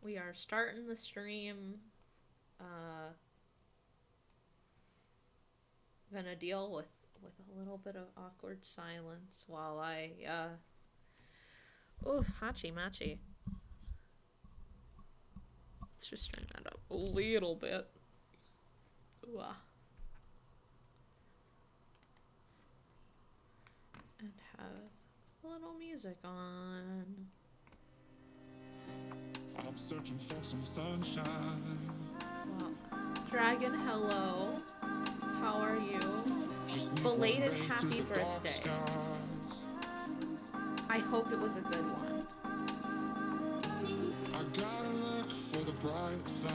We are starting the stream. Gonna deal with a little bit of awkward silence while I oof, hachi machi. Let's just turn that up a little bit. Ooh, and have a little music on. I'm searching for some sunshine. Wow. Dragon, hello. How are you? Belated happy birthday. I hope it was a good one. I gotta look for the bright side.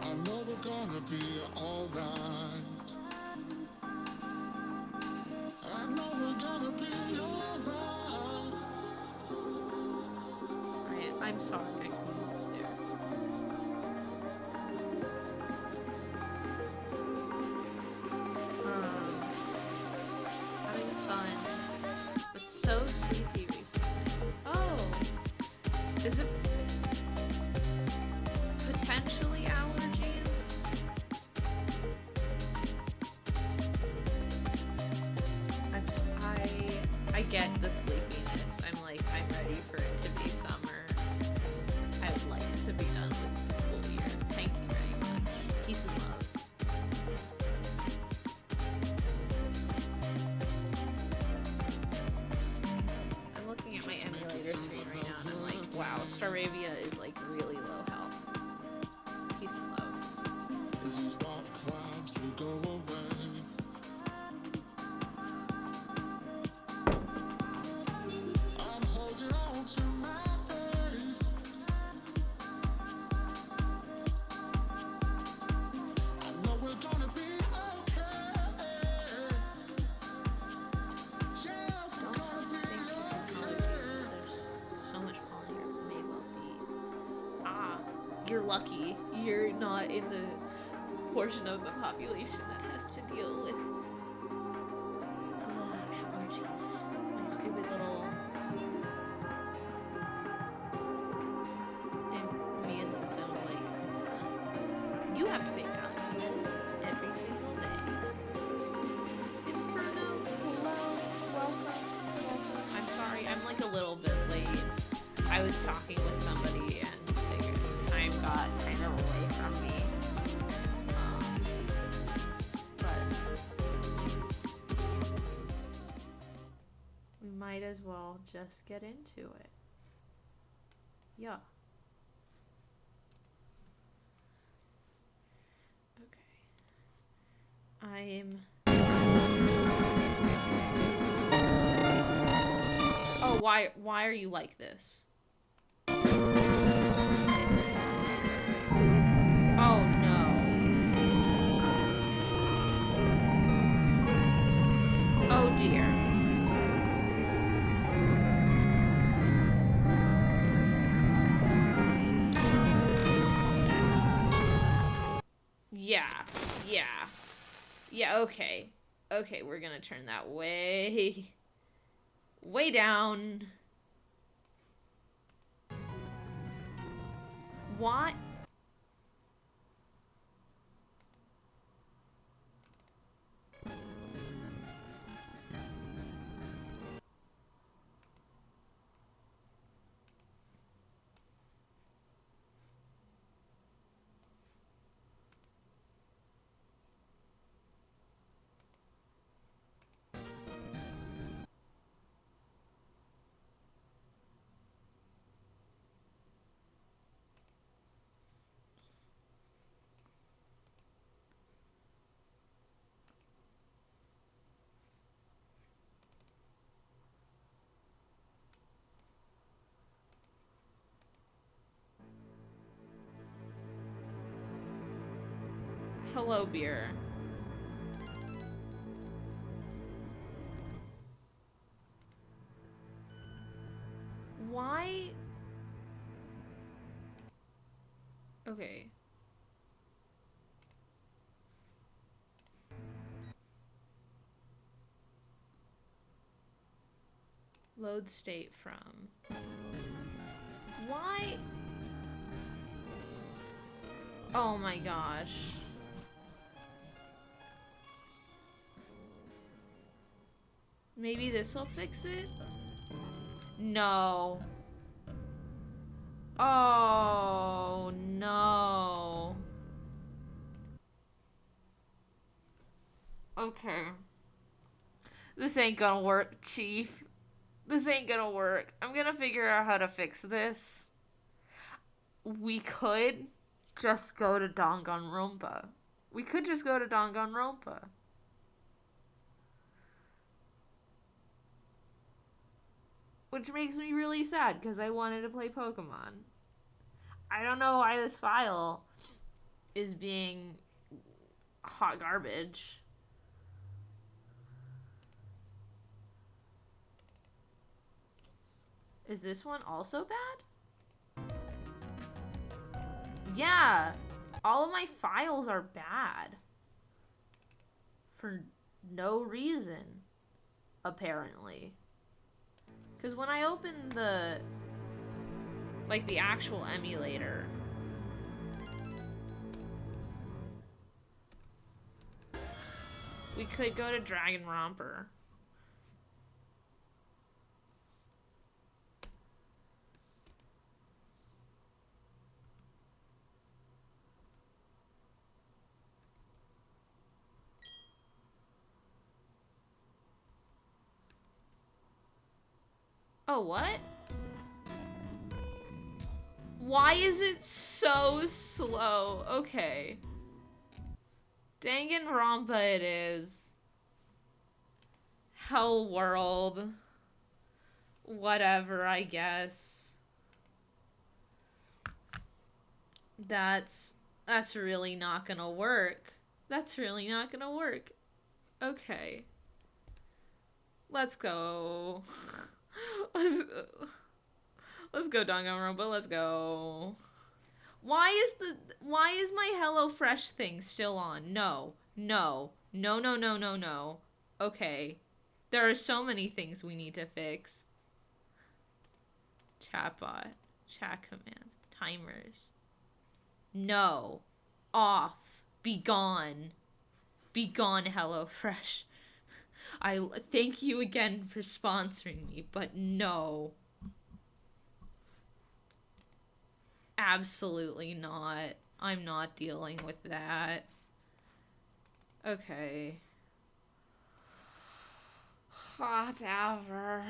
I know we're gonna be alright. I know we're gonna be alright. I'm sorry I couldn't be there. Having fun, but so sleepy recently. Oh, is it potentially allergies? I get the sleepiness. I'm ready for it to be summer. I would like it to be done with the school year. Thank you very much. Peace and love. I'm looking at my emulator screen right now and I'm like, wow, Staravia is like really low health. Peace and love. As these dark clouds will go away. Lucky you're not in the portion of the population that has to deal with allergies. My stupid little immune system's like, you have to take allergy medicine every single day. Inferno, hello, welcome. I'm sorry, I'm like a little bit late. I was talking with somebody and time got kind of away from me. But we might as well just get into it. Yeah. Okay. Oh, why are you like this? Oh no. Oh dear. Yeah, okay. Okay, we're gonna turn that way down. What? Hello, beer. Why? Okay. Load state from. Why? Oh my gosh. Maybe this will fix it? No. Oh no. Okay. This ain't gonna work, Chief. This ain't gonna work. I'm gonna figure out how to fix this. We could just go to Danganronpa. We could just go to Danganronpa. Which makes me really sad because I wanted to play Pokemon. I don't know why this file is being hot garbage. Is this one also bad? Yeah, all of my files are bad. For no reason, apparently. Because when I open the, like, the actual emulator, we could go to Danganronpa. Oh, what? Why is it so slow? Okay. Danganronpa it is. Hell World. Whatever, I guess. That's really not gonna work. That's really not gonna work. Okay. Let's go. Let's go, Danganronpa. Let's go. Why is my HelloFresh thing still on? No. No. No, no, no, no, no. Okay. There are so many things we need to fix. Chatbot. Chat commands. Timers. No. Off. Be gone. Be gone, HelloFresh. I thank you again for sponsoring me, but no. Absolutely not. I'm not dealing with that. Okay. Whatever.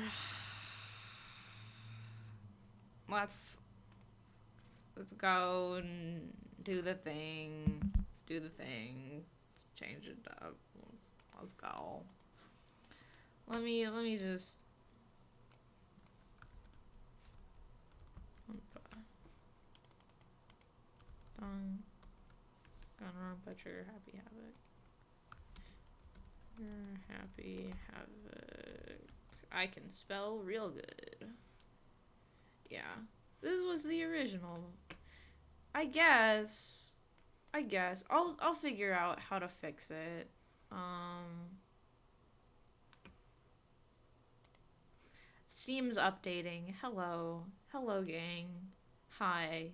Let's go and do the thing. Let's do the thing. Let's change it up. Let's go. Let me just Danganronpa trigger happy havoc. You're happy havoc. I can spell real good. Yeah. This was the original. I guess I'll figure out how to fix it. Steam's updating. Hello. Hello, gang. Hi.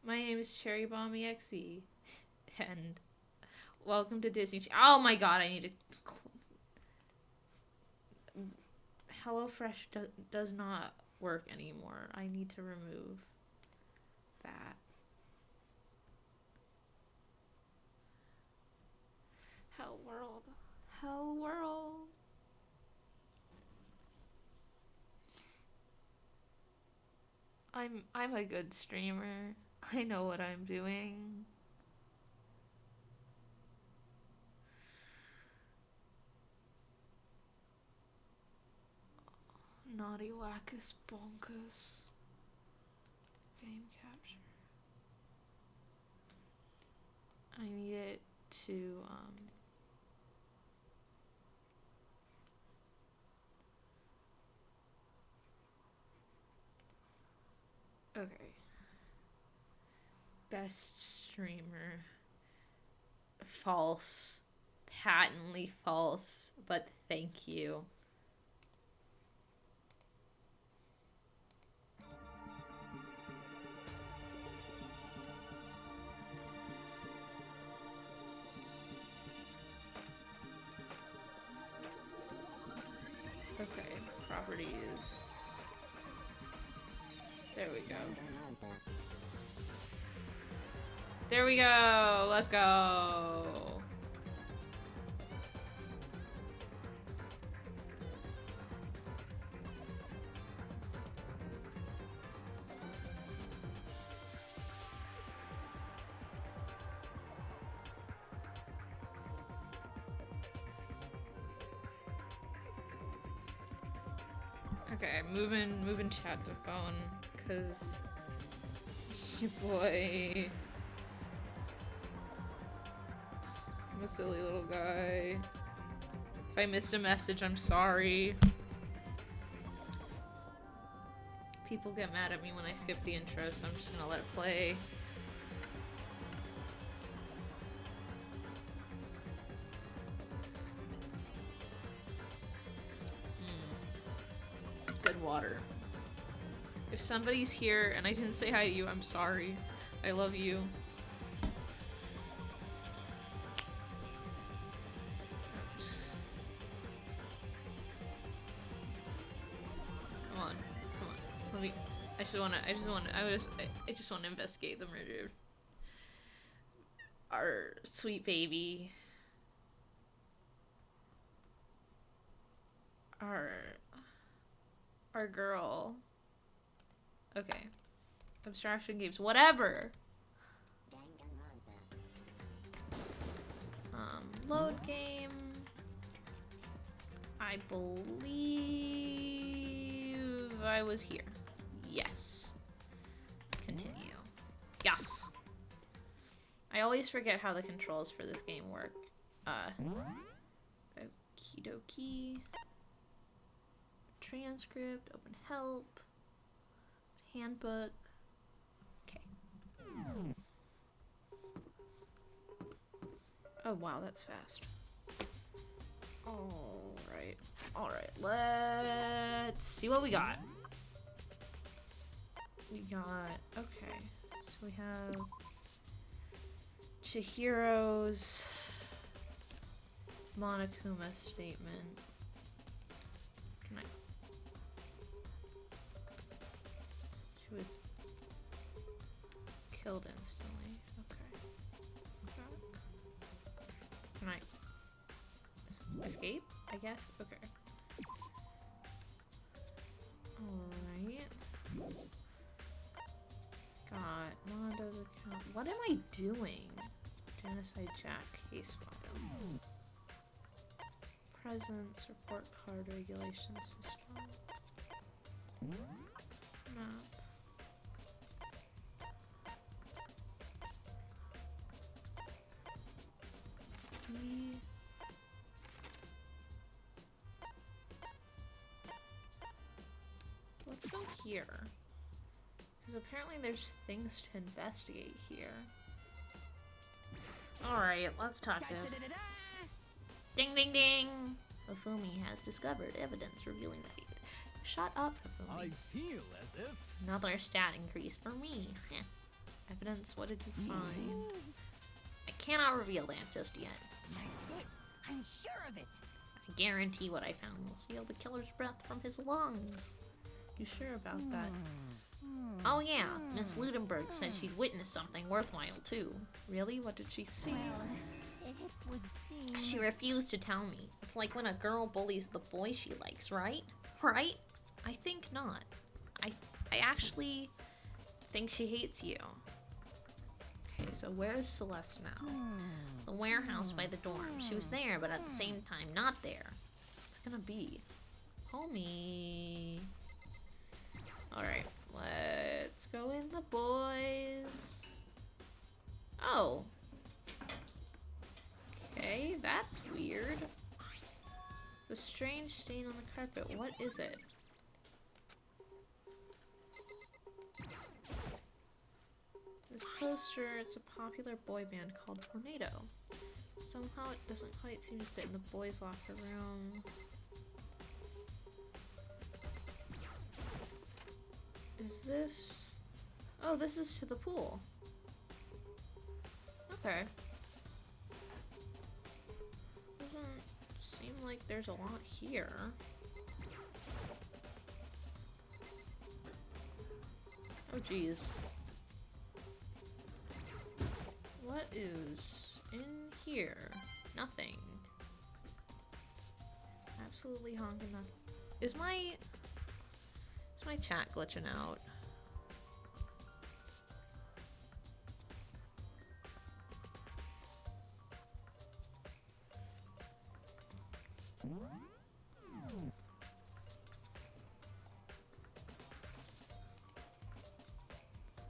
My name is Cherry Bomb EXE. And welcome to Disney. Oh my god, I need to... HelloFresh does not work anymore. I need to remove that. Hell World. Hell World. I'm a good streamer. I know what I'm doing. Naughty Wackus Bonkus. Game capture. I need it to, okay. Best streamer. False. Patently false, but thank you. Okay, properties. There we go. There we go. Let's go. Okay, moving chat to phone, cause your boy, I'm a silly little guy. If I missed a message, I'm sorry. People get mad at me when I skip the intro, so I'm just gonna let it play. Good water. If somebody's here and I didn't say hi to you, I'm sorry. I love you. Come on. Let me, I just want to investigate the murder of our sweet baby. Our girl. Okay. Abstraction games. Whatever! Load game. I believe I was here. Yes. Continue. Yeah. I always forget how the controls for this game work. Okie dokie. Transcript, open help, handbook. Okay. Oh wow, that's fast. Alright. Alright, let's see what we got. We got, okay. So we have Chihiro's Monokuma statement. Can I? She was killed instantly. Okay. Can I escape? I guess? Okay. Alright. Got Mondo's account. What am I doing? Genocide Jack case file. Presence, report card regulation system. Map. Let's go here. Because apparently there's things to investigate here. Alright, let's talk to him. Ding ding ding! Hifumi has discovered evidence revealing that. Shut up, Hifumi. I feel as if... Another stat increase for me. Evidence, what did you find? I cannot reveal that just yet. That's it. I'm sure of it. I guarantee what I found will seal the killer's breath from his lungs. You sure about that? Oh yeah, Miss Ludenberg said she'd witnessed something worthwhile too. Really? What did she see? It would seem... She refused to tell me. It's like when a girl bullies the boy she likes, right? Right? I think not. I actually think she hates you. Okay, so where's Celeste now? The warehouse by the dorm. She was there, but at the same time, not there. What's it gonna be? Homie. Alright, let's go in the boys. Oh. Okay, that's weird. It's a strange stain on the carpet. What is it? This poster, it's a popular boy band called Tornado. Somehow it doesn't quite seem to fit in the boys' locker room. Is this... Oh, this is to the pool. Okay. Doesn't seem like there's a lot here. Oh, jeez. What is in here? Nothing. Absolutely honking nothing. Is my chat glitching out?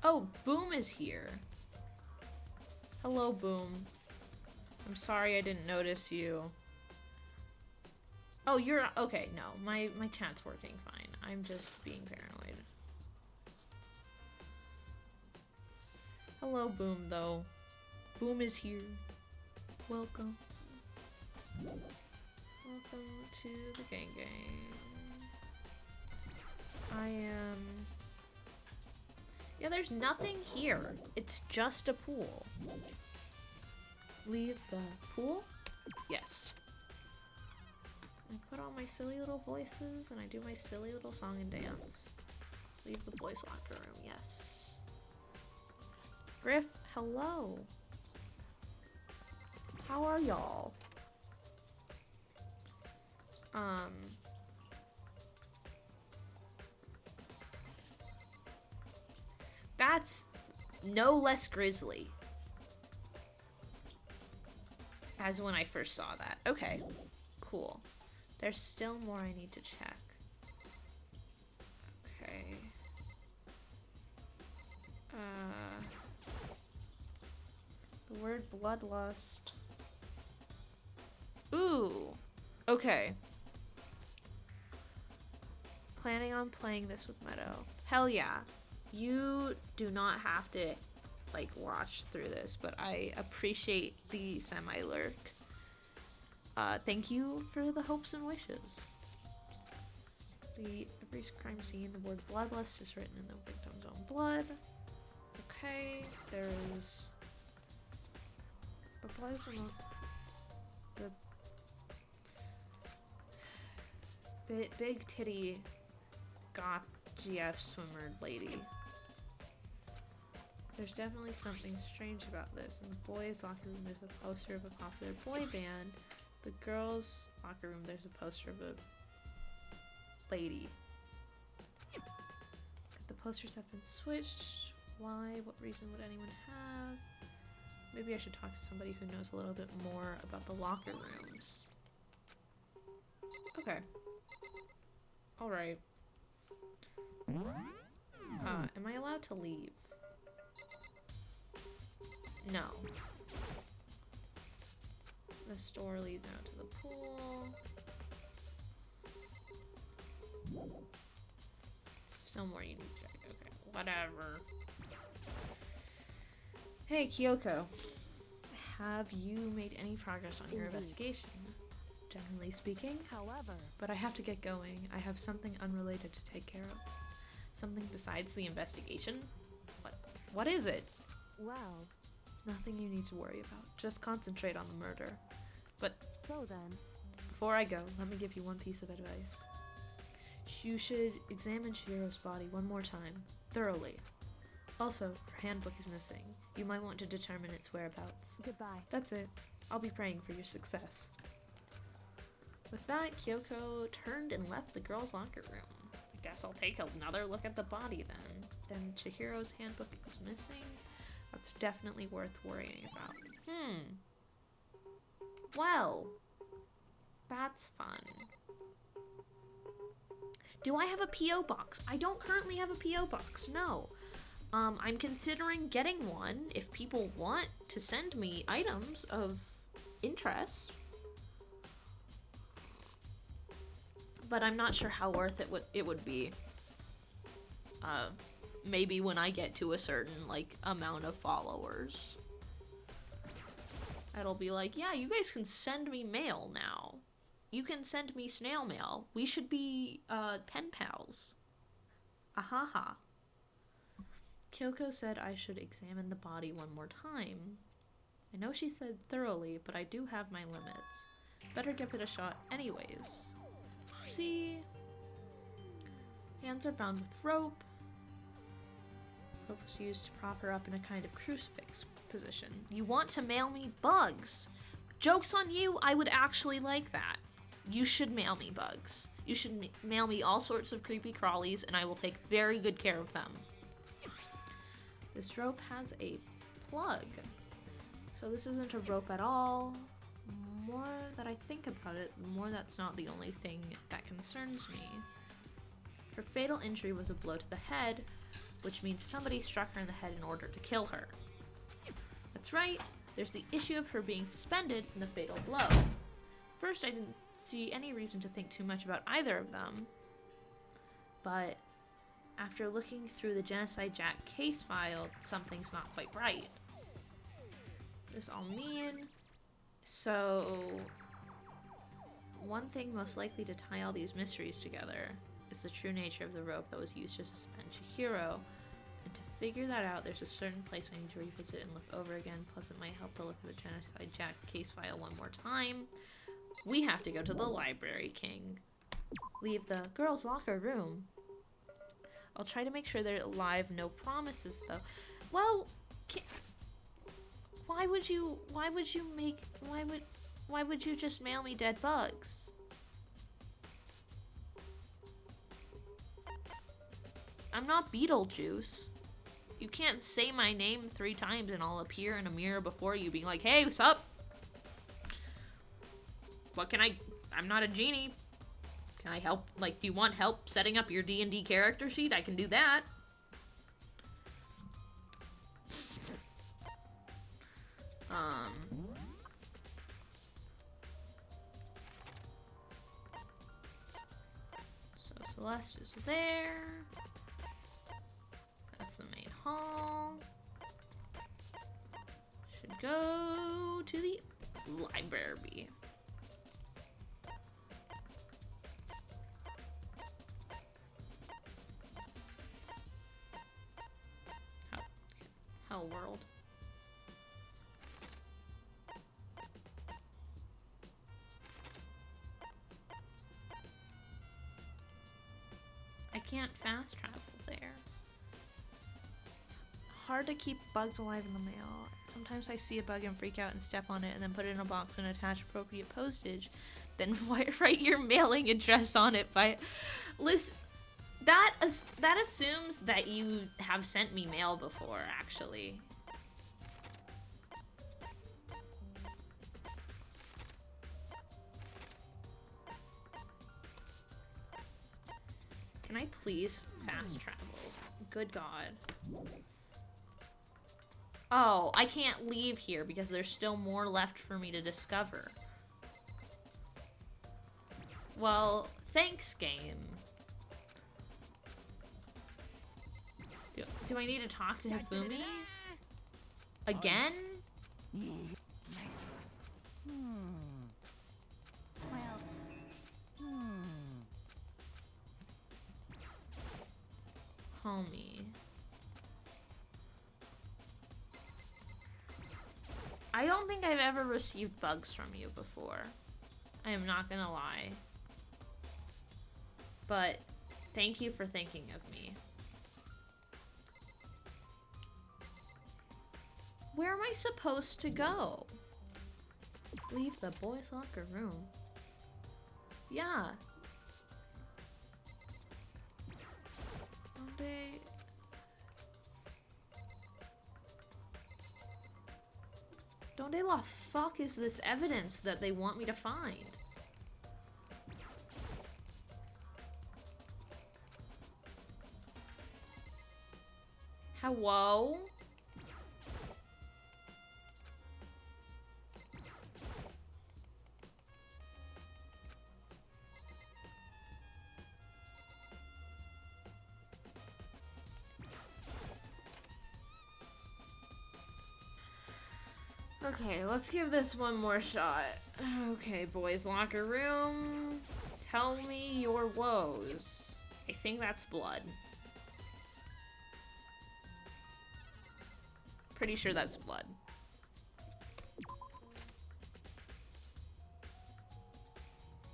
Oh, Boom is here. Hello, Boom. I'm sorry I didn't notice you. Oh, you're okay. No, my chat's working fine. I'm just being paranoid. Hello, Boom, though. Boom is here. Welcome. Welcome to the gang. I am... Yeah, there's nothing here. It's just a pool. Leave the pool? Yes. I put on my silly little voices and I do my silly little song and dance. Leave the boys' locker room, yes. Griff, hello. How are y'all? That's no less grisly as when I first saw that. Okay, cool. There's still more I need to check. Okay. The word bloodlust. Ooh. Okay. Planning on playing this with Meadow. Hell yeah. You do not have to, like, watch through this, but I appreciate the semi-lurk. Thank you for the hopes and wishes. Every crime scene, the word bloodlust is written in the victim's own blood. Okay, there is... The blood is in the... Big titty goth GF swimmer lady. There's definitely something strange about this. In the boys' locker room, there's a poster of a popular boy band. The girls' locker room, there's a poster of a lady. The posters have been switched. Why? What reason would anyone have? Maybe I should talk to somebody who knows a little bit more about the locker rooms. Okay. Alright. Am I allowed to leave? No. The store leads out to the pool. Still more you need to check. Okay, whatever. Hey, Kyoko. Have you made any progress on your investigation? Generally speaking, However, but I have to get going. I have something unrelated to take care of. Something besides the investigation? What is it? well, Nothing you need to worry about. Just concentrate on the murder. But so then, before I go, let me give you one piece of advice. You should examine Chihiro's body one more time, thoroughly. Also, her handbook is missing. You might want to determine its whereabouts. goodbye. That's it. I'll be praying for your success. With that, Kyoko turned and left the girls' locker room. I guess I'll take another look at the body then. And Chihiro's handbook is missing? That's definitely worth worrying about. Well, that's fun. Do I have a P.O. box? I don't currently have a P.O. box, no. I'm considering getting one if people want to send me items of interest. But I'm not sure how worth it would be. Maybe when I get to a certain, like, amount of followers. It'll be like, yeah, you guys can send me mail now. You can send me snail mail. We should be, pen pals. Ahaha. Kyoko said I should examine the body one more time. I know she said thoroughly, but I do have my limits. Better give it a shot anyways. See? Hands are bound with rope. rope was used to prop her up in a kind of crucifix position. You want to mail me bugs? Joke's on you, I would actually like that. You should mail me bugs. You should mail me all sorts of creepy crawlies, and I will take very good care of them. This rope has a plug. So this isn't a rope at all. More that I think about it, the more that's not the only thing that concerns me. Her fatal injury was a blow to the head, which means somebody struck her in the head in order to kill her. That's right, there's the issue of her being suspended in the fatal blow. First, I didn't see any reason to think too much about either of them, but after looking through the Genocide Jack case file, something's not quite right. This all mean? So, one thing most likely to tie all these mysteries together is the true nature of the rope that was used to suspend Chihiro. And to figure that out, there's a certain place I need to revisit and look over again, plus it might help to look at the Genocide Jack case file one more time. We have to go to the library, King. Leave the girls' locker room. I'll try to make sure they're alive, no promises though. Well, why would you just mail me dead bugs? I'm not Beetlejuice. You can't say my name 3 times and I'll appear in a mirror before you being like, hey, what's up? What can I'm not a genie. Can I help? Like, do you want help setting up your D&D character sheet? I can do that. So Celeste is there. That's the main hall. Should go to the library. Hell world. I can't fast travel there. It's hard to keep bugs alive in the mail. Sometimes I see a bug and freak out and step on it and then put it in a box and attach appropriate postage. Then write your mailing address on it by... Listen, that assumes that you have sent me mail before, actually. Can I please fast travel? Good God. Oh, I can't leave here because there's still more left for me to discover. Well, thanks, game. Do I need to talk to Hifumi? Again? Homie. I don't think I've ever received bugs from you before. I am not gonna lie. But thank you for thinking of me. Where am I supposed to go? Leave the boys' locker room. Yeah. Donde la fuck is this evidence that they want me to find? Hello? Okay, let's give this one more shot. Okay, boys' locker room. Tell me your woes. I think that's blood. Pretty sure that's blood.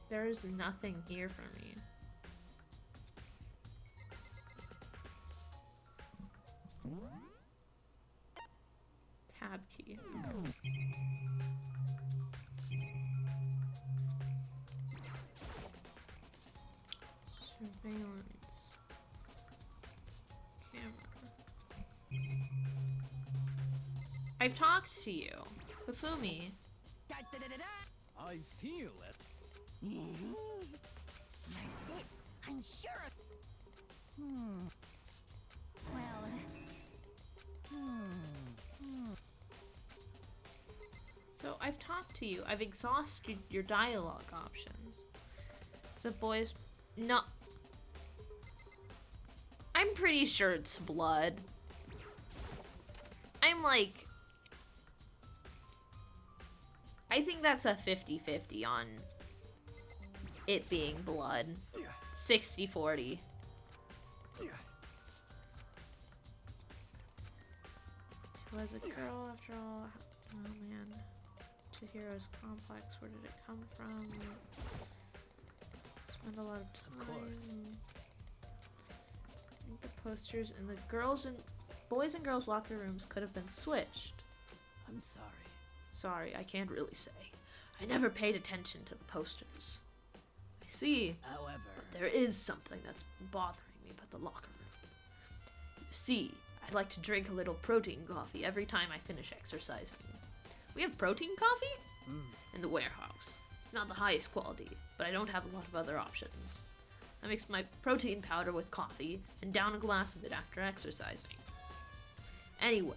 There's nothing here for me. Tab key. Surveillance. Camera. I've talked to you. Hifumi. I feel it. That's it. I'm sure of Well, So I've talked to you. I've exhausted your dialogue options. So boys, no. I'm pretty sure it's blood. I'm like, I think that's a 50-50 on it being blood. 60-40. She was a girl after all. Oh man. Two Heroes Complex. Where did it come from? Spend a lot of time. Of course. I think the posters in the boys and girls locker rooms could have been switched. I'm sorry. Sorry, I can't really say. I never paid attention to the posters. I see. However, There is something that's bothering me about the locker room. You see, I like to drink a little protein coffee every time I finish exercising. We have protein coffee? In the warehouse. It's not the highest quality, but I don't have a lot of other options. I mix my protein powder with coffee and down a glass of it after exercising. Anyway,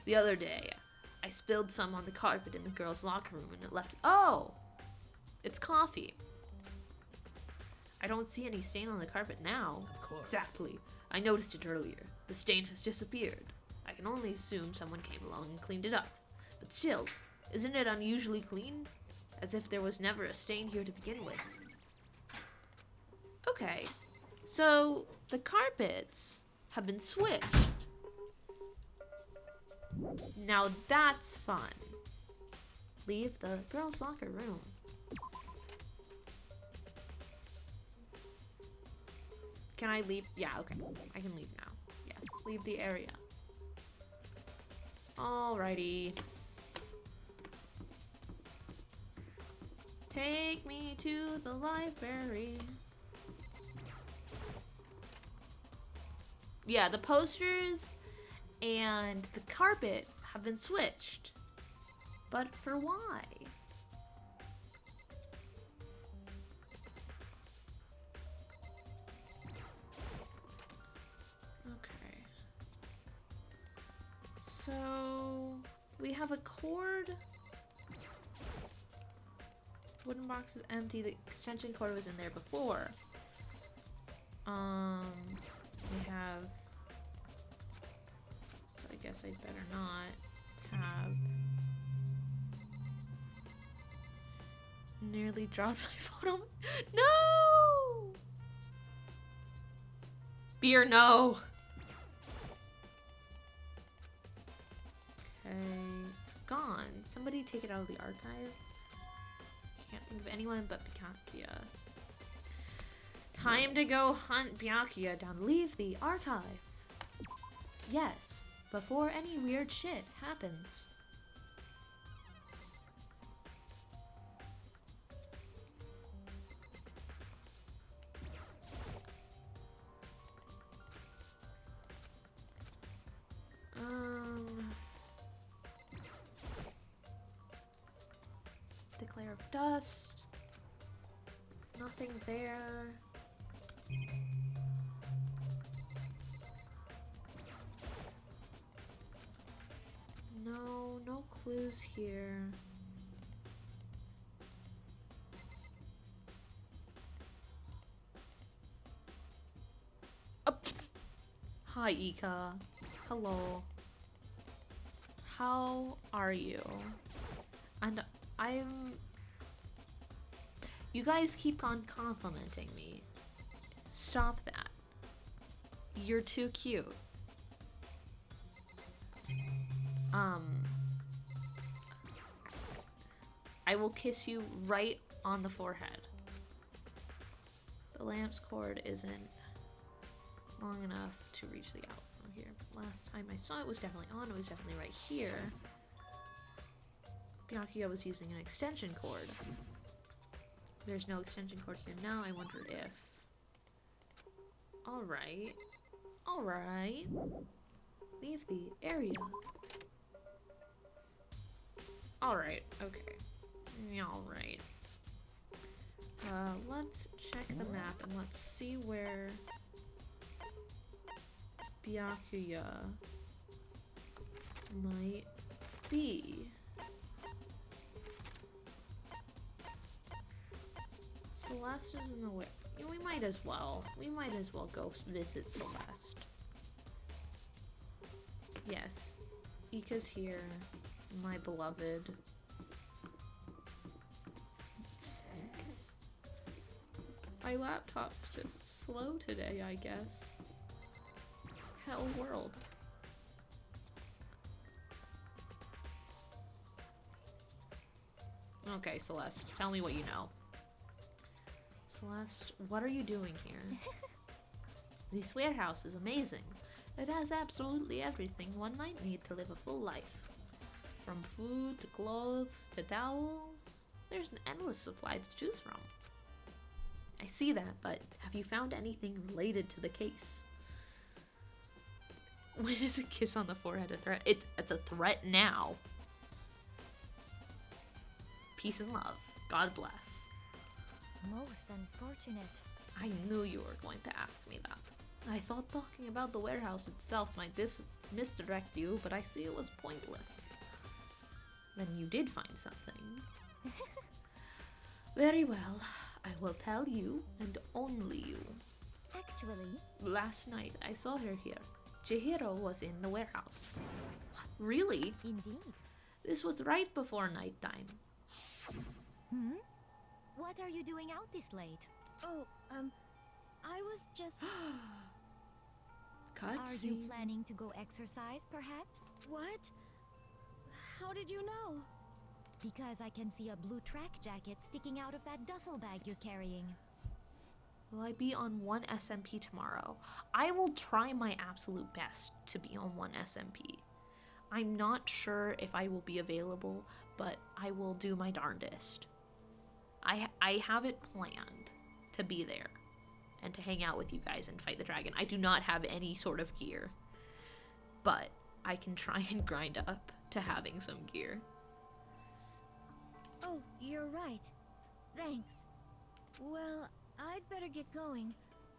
the other day, I spilled some on the carpet in the girls' locker room and it left. Oh! It's coffee. I don't see any stain on the carpet now. of course. Exactly. I noticed it earlier. The stain has disappeared. I can only assume someone came along and cleaned it up. But still, isn't it unusually clean? As if there was never a stain here to begin with. Okay, so the carpets have been switched. Now that's fun. Leave the girls' locker room. Can I leave? Yeah, okay. I can leave now. Yes, leave the area. Alrighty. Take me to the library. Yeah, the posters and the carpet have been switched. But for why? Okay. So we have a cord. Wooden box is empty. The extension cord was in there before. We have. So I guess I'd better not. Tab. Nearly dropped my phone. No! Beer, no! Okay, it's gone. Somebody take it out of the archive. Can't think of anyone but Byakuya. Time to go hunt Byakuya down. Leave the archive. Yes, before any weird shit happens. Declare of dust. Nothing there. No clues here. Oh. Hi, Ika. Hello. How are you? And you guys keep on complimenting me. Stop that. You're too cute. I will kiss you right on the forehead. The lamp's cord isn't long enough to reach the here. Last time I saw it was definitely on. It was definitely right here. Byakuya was using an extension cord. There's no extension cord here now. I wonder if... Alright. Alright. Leave the area. Alright, okay. Alright. Let's check the map and let's see where Byakuya might be. Celeste is in the way. We might as well. We might as well go visit Celeste. Yes. Ika's here. My beloved. My laptop's just slow today, I guess. Hell world. Okay, Celeste, tell me what you know. Celeste, what are you doing here? This warehouse is amazing. It has absolutely everything one might need to live a full life. From food to clothes to towels, there's an endless supply to choose from. I see that, but have you found anything related to the case? When is a kiss on the forehead a threat? It's a threat now. Peace and love. God bless. Most unfortunate. I knew you were going to ask me that. I thought talking about the warehouse itself might misdirect you, but I see it was pointless. Then you did find something. Very well. I will tell you, and only you. Actually, Last night, I saw her here. Chihiro was in the warehouse. What? Really? indeed. This was right before nighttime. What are you doing out this late? Oh, I was just... Are you Cutscene. planning to go exercise, perhaps? What? How did you know? Because I can see a blue track jacket sticking out of that duffel bag you're carrying. Will I be on one SMP tomorrow? I will try my absolute best to be on one SMP. I'm not sure if I will be available, but I will do my darndest. I have it planned to be there and to hang out with you guys and fight the dragon. I do not have any sort of gear, but I can try and grind up to having some gear. Oh, you're right. Thanks. Well, I'd better get going.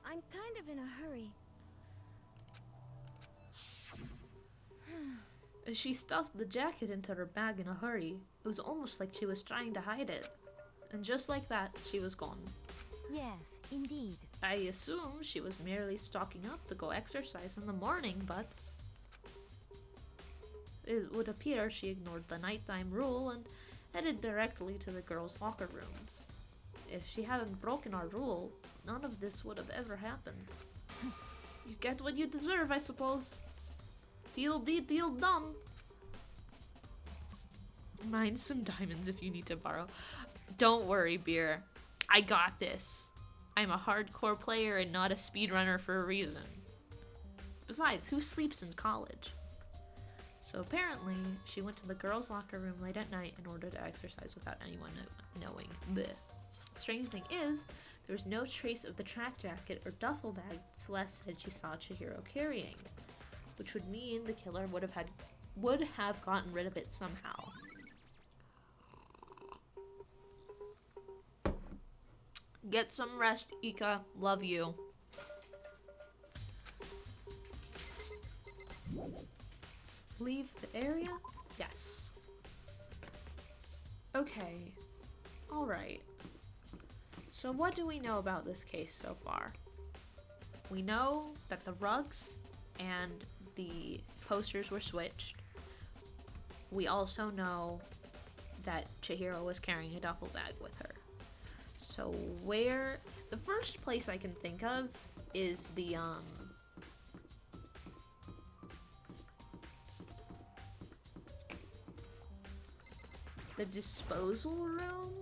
I'm kind of in a hurry. She stuffed the jacket into her bag in a hurry. It was almost like she was trying to hide it. And just like that, she was gone. Yes, indeed. I assume she was merely stocking up to go exercise in the morning, but it would appear she ignored the nighttime rule and headed directly to the girls' locker room. If she hadn't broken our rule, none of this would have ever happened. You get what you deserve, I suppose. Deal dee deal dum. Mind some diamonds if you need to borrow. Don't worry, Beer. I got this. I'm a hardcore player and not a speedrunner for a reason. Besides, who sleeps in college? So apparently, she went to the girls' locker room late at night in order to exercise without anyone knowing. Blech. Strange thing is, there was no trace of the track jacket or duffel bag Celeste said she saw Chihiro carrying, which would mean the killer would have gotten rid of it somehow. Get some rest, Ika. Love you. Leave the area? Yes. Okay. Alright. So what do we know about this case so far? We know that the rugs and the posters were switched. We also know that Chihiro was carrying a duffel bag with her. So where... The first place I can think of is the disposal room.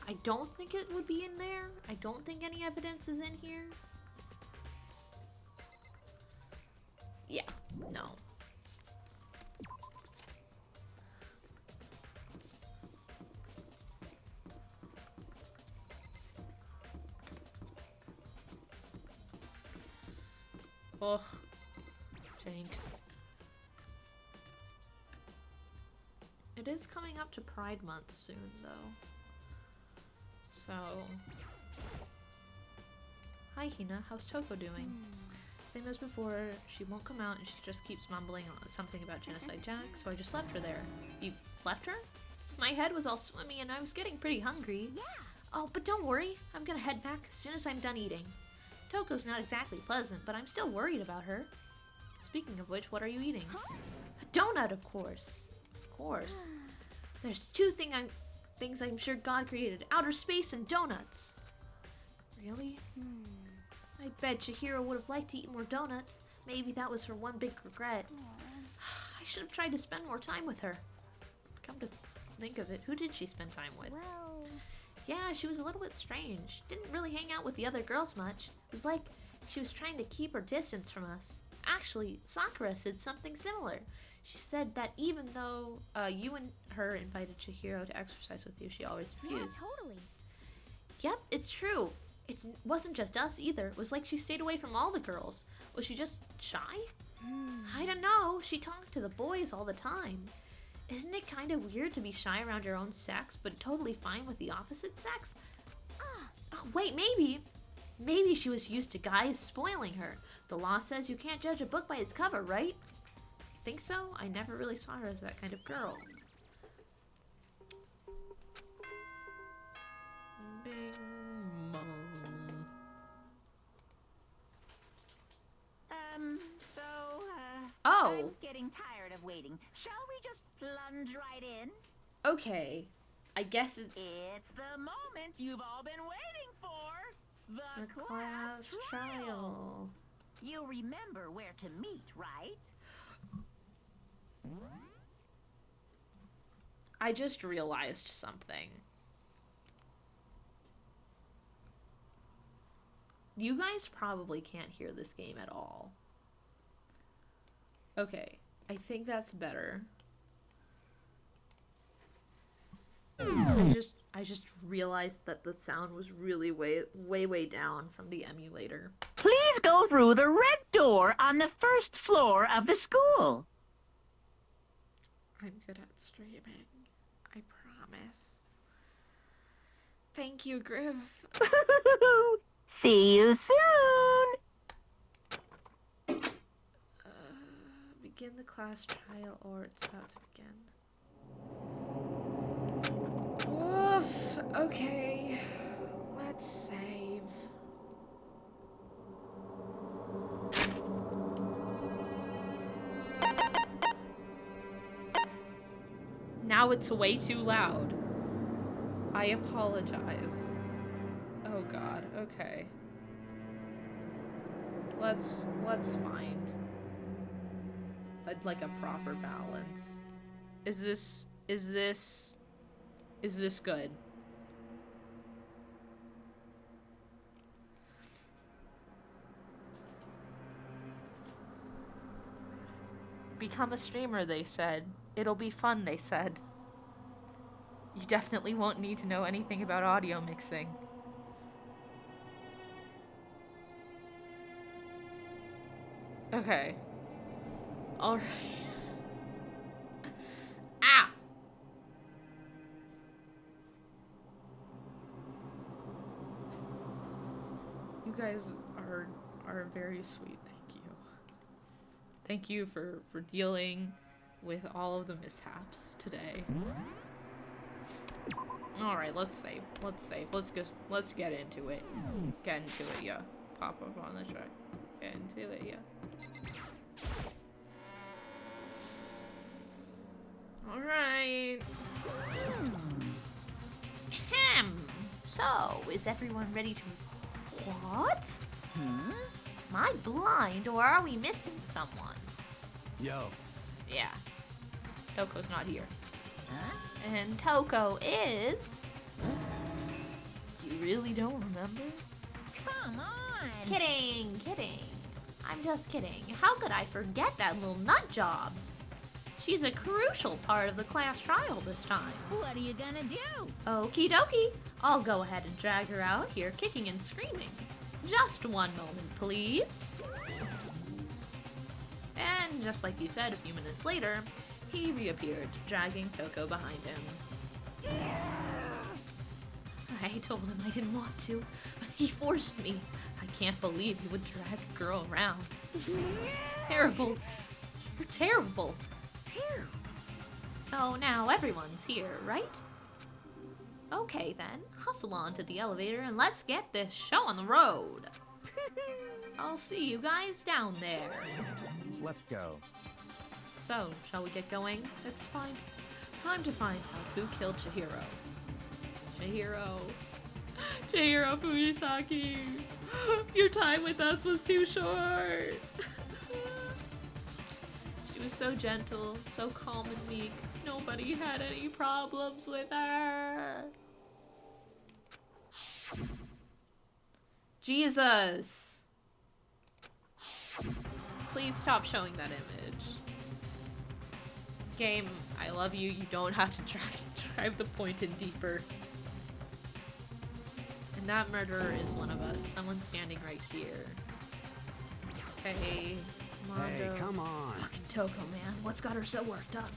I don't think it would be in there. I don't think any evidence is in here. Yeah, no. Ugh. Jank. It is coming up to Pride Month soon, though. So... Hi, Hina. How's Toko doing? Same as before, she won't come out and she just keeps mumbling something about Genocide Jack, so I just left her there. You left her? My head was all swimmy and I was getting pretty hungry. Yeah. Oh, but don't worry. I'm gonna head back as soon as I'm done eating. Toko's not exactly pleasant, but I'm still worried about her. Speaking of which, what are you eating? A donut, of course. Of course. There's two things I'm sure God created. Outer space and donuts. Really? I bet Chihiro would have liked to eat more donuts. Maybe that was her one big regret. I should have tried to spend more time with her. Come to think of it, who did she spend time with? Well... Yeah, she was a little bit strange. Didn't really hang out with the other girls much. It was like she was trying to keep her distance from us. Actually, Sakura said something similar. She said that even though you and her invited Chihiro to exercise with you, she always refused. Yeah, totally. Yep, it's true. It wasn't just us either. It was like she stayed away from all the girls. Was she just shy? I don't know. She talked to the boys all the time. Isn't it kind of weird to be shy around your own sex, but totally fine with the opposite sex? Oh, wait, maybe. Maybe she was used to guys spoiling her. The law says you can't judge a book by its cover, right? Think so? I never really saw her as that kind of girl. Bing bong. Oh. I'm getting tired of waiting. Shall we just plunge right in? Okay. I guess it's It's the moment you've all been waiting for. the class trial. You remember where to meet, right? I just realized something. You guys probably can't hear this game at all. Okay, I think that's better. I just realized that the sound was really way down from the emulator. Please go through the red door on the first floor of the school. I'm good at streaming. I promise. Thank you, Griff. See you soon. Begin the class trial, or it's about to begin. Woof. Okay. Let's save. Now it's way too loud. I apologize. Oh god, okay. Let's find like a proper balance. Is this good? Become a streamer, they said. It'll be fun, they said. You definitely won't need to know anything about audio mixing. Okay. Alright. Ah! You guys are very sweet, thank you. Thank you for dealing with all of the mishaps today. Alright, let's save. Let's get into it. Get into it, yeah. Pop up on the track. Get into it, yeah. Alright. So, is everyone ready to... What? Am I blind, or are we missing someone? Yo. Yeah. Toko's not here. And Toko is... You really don't remember? Come on. Kidding. I'm just kidding. How could I forget that little nut job? She's a crucial part of the class trial this time. What are you gonna do? Okie dokie. I'll go ahead and drag her out here kicking and screaming. Just one moment, please. And just like he said a few minutes later, he reappeared, dragging Coco behind him. I told him I didn't want to, but he forced me. I can't believe he would drag a girl around. Terrible. You're terrible. So now everyone's here, right? Okay then, hustle on to the elevator and let's get this show on the road. I'll see you guys down there. Let's go. So, shall we get going? It's fine. Time to find out who killed Chihiro. Chihiro Fujisaki! Your time with us was too short! She was so gentle, so calm and meek. Nobody had any problems with her. Jesus! Please stop showing that image. Game, I love you. You don't have to drive the point in deeper. And that murderer is one of us. Someone standing right here. Hey, Mondo. Hey, come on. Fucking Toko, man. What's got her so worked up?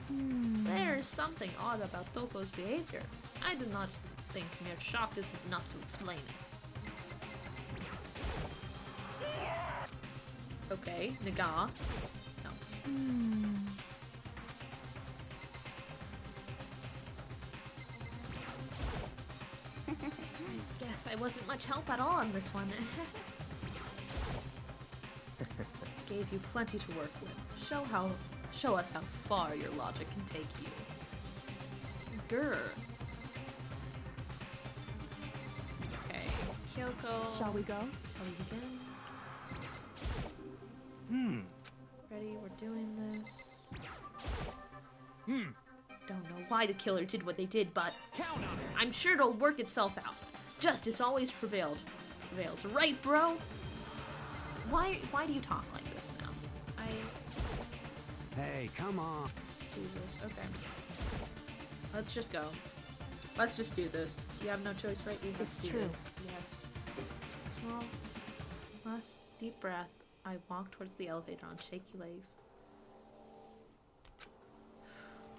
There's something odd about Toko's behavior. I do not think mere shock is enough to explain it. Okay, Naga. No. Guess I wasn't much help at all on this one. Gave you plenty to work with. Show us how far your logic can take you. Grr. Okay, Kyoko. Shall we go? Shall we begin? Ready? We're doing this. Don't know why the killer did what they did, but I'm sure it'll work itself out. Justice always prevails, right, bro? Why do you talk like this now? Hey, come on. Jesus. Okay. Let's just go. Let's just do this. We have no choice, right? We have It's to do true. this. Yes. Small, last deep breath. I walk towards the elevator on shaky legs.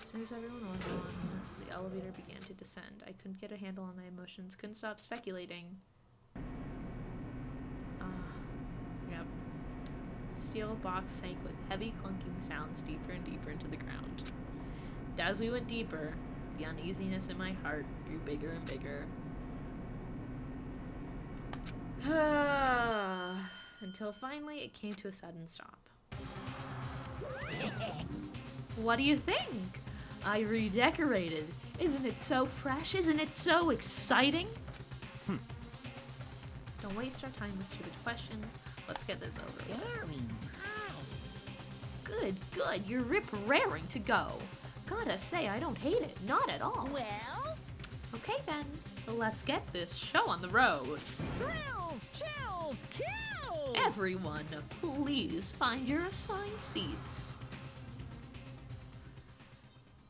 As soon as everyone was on, the elevator began to descend. I couldn't get a handle on my emotions, couldn't stop speculating. Yep. Steel box sank with heavy clunking sounds deeper and deeper into the ground. And as we went deeper, the uneasiness in my heart grew bigger and bigger. Until finally it came to a sudden stop. What do you think? I redecorated. Isn't it so fresh? Isn't it so exciting? Don't waste our time with stupid questions. Let's get this over with. Very nice. Good. You're rip-raring to go. Gotta say, I don't hate it. Not at all. Well, Okay then. Let's get this show on the road. thrills, chills, kills! Everyone, please find your assigned seats.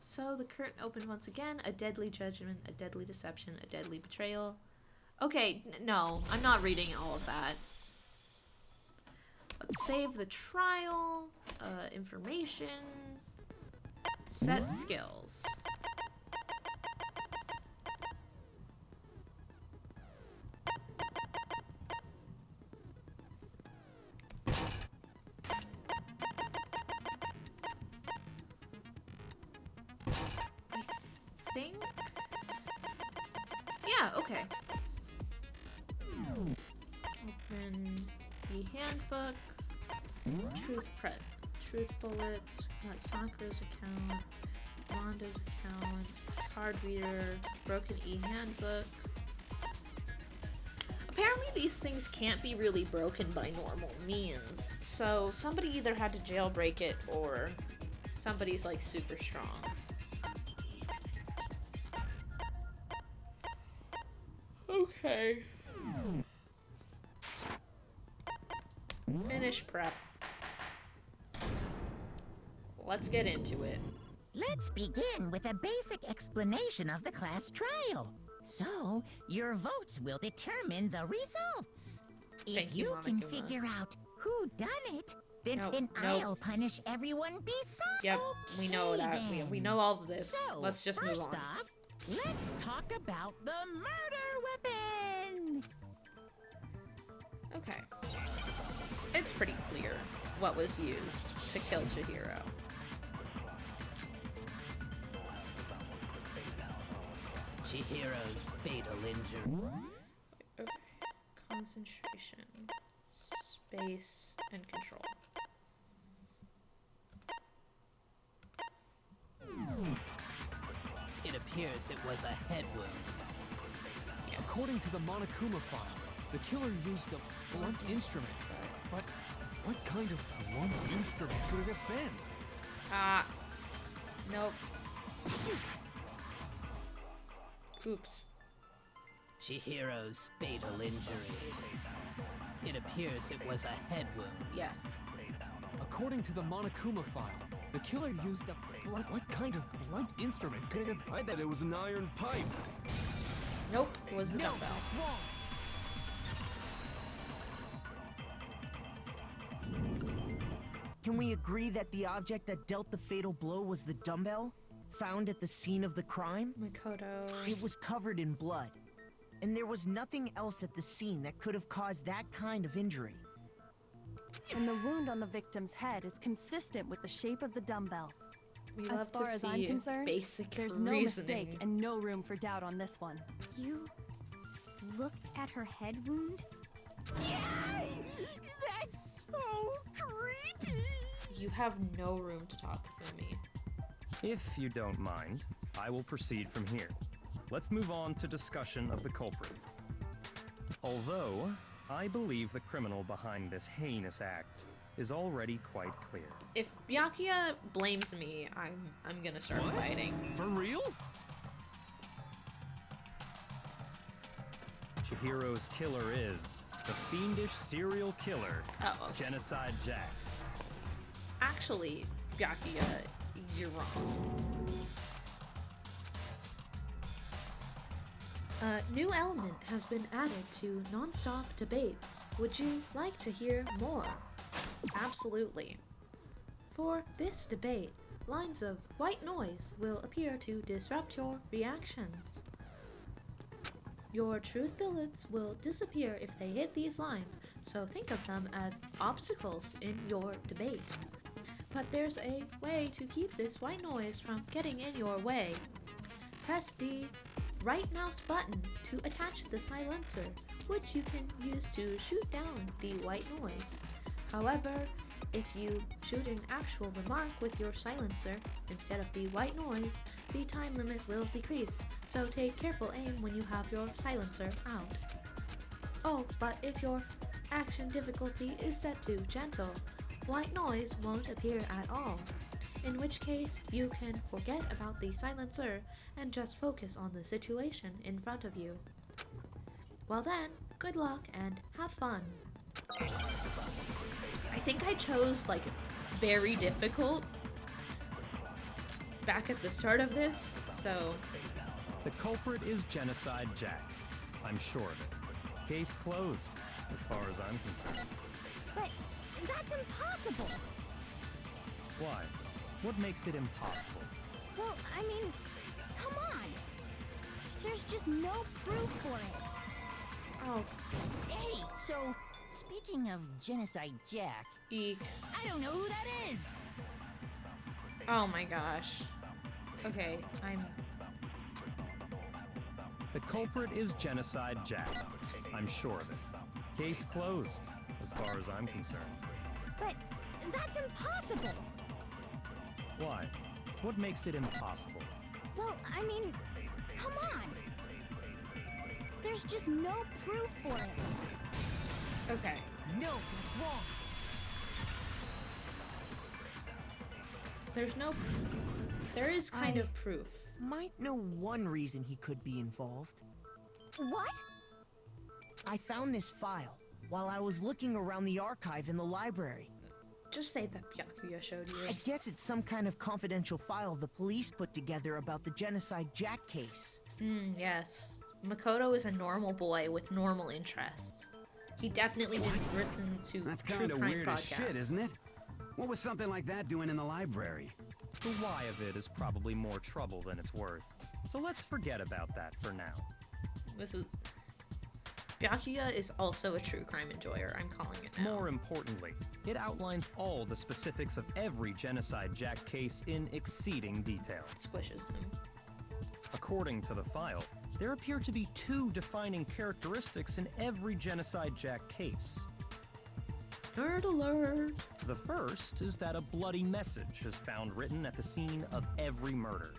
So the curtain opened once again. A deadly judgment, a deadly deception, a deadly betrayal. Okay, no, I'm not reading all of that. Let's save the trial. Information. Set skills. I think. Yeah, okay. Open the handbook. Truth bullets. Got Sakura's account. Wanda's account. Card reader. Broken e-handbook. Apparently these things can't be really broken by normal means. So somebody either had to jailbreak it or somebody's like super strong. Okay. Finish prep. Let's get into it. Let's begin with a basic explanation of the class trial. So, your votes will determine the results. If Thank you, you can Monokuma. figure out who done it, then, Nope, then nope. I'll punish everyone besides. Yep, we know that. We know all of this. So, Let's just move first on. off, let's talk about the murder weapon. Okay. It's pretty clear what was used to kill Chihiro. Chihiro's fatal injury. Okay. Concentration, space, and control. It appears it was a head wound. Yes. According to the Monokuma file, the killer used a blunt instrument. But what kind of blunt instrument could it have been? Nope. Oops. Chihiro's fatal injury. It appears it was a head wound. Yes. According to the Monokuma file, the killer used a blunt. What kind of blunt instrument could it have? I bet it was an iron pipe. Nope. It was the No, dumbbell. that's wrong. Can we agree that the object that dealt the fatal blow was the dumbbell, found at the scene of the crime? Makoto. It was covered in blood, and there was nothing else at the scene that could have caused that kind of injury. And the wound on the victim's head is consistent with the shape of the dumbbell. We As love far to as see I'm concerned, basic there's no reasoning. mistake and no room for doubt on this one. You looked at her head wound? Yay! That's so creepy! You have no room to talk for me. If you don't mind, I will proceed from here. Let's move on to discussion of the culprit. Although, I believe the criminal behind this heinous act is already quite clear. If Byakuya blames me, I'm gonna start fighting. For real? Chihiro's killer is the fiendish serial killer, Oh, okay. Genocide Jack. Actually, Byakuya, you're wrong. A new element has been added to non-stop debates. Would you like to hear more? Absolutely. For this debate, lines of white noise will appear to disrupt your reactions. Your truth bullets will disappear if they hit these lines, so think of them as obstacles in your debate. But there's a way to keep this white noise from getting in your way. Press the right mouse button to attach the silencer, which you can use to shoot down the white noise. However, if you shoot an actual remark with your silencer instead of the white noise, the time limit will decrease, so take careful aim when you have your silencer out. Oh, but if your action difficulty is set to gentle, white noise won't appear at all, in which case you can forget about the silencer and just focus on the situation in front of you. Well then, good luck and have fun. I think I chose, like, very difficult back at the start of this, so... The culprit is Genocide Jack. I'm sure of it. Case closed, as far as I'm concerned. But that's impossible. Why? What makes it impossible? Well, I mean, come on. There's just no proof for it. Oh, Hey, so, speaking of Genocide Jack, eek. I don't know who that is! Oh my gosh. Okay, The culprit is Genocide Jack. I'm sure of it. Case closed, as far as I'm concerned. But that's impossible. Why? What makes it impossible? Well, I mean, come on. There's just no proof for it. Okay. No, that's wrong. There's no... There is kind of proof. Might know one reason he could be involved. What? I found this file while I was looking around the archive in the library. Just say that Byakuya showed you. I guess it's some kind of confidential file the police put together about the Genocide Jack case. Yes. Makoto is a normal boy with normal interests. He definitely didn't listen to That's true kind of crime weird as podcasts. shit, isn't it? What was something like that doing in the library? The why of it is probably more trouble than it's worth. So let's forget about that for now. This is... Byakuya is also a true crime enjoyer, I'm calling it now. More importantly, it outlines all the specifics of every Genocide Jack case in exceeding detail. Squishes him. According to the file, there appear to be 2 defining characteristics in every Genocide Jack case. Nerd alert! The first is that a bloody message is found written at the scene of every murder.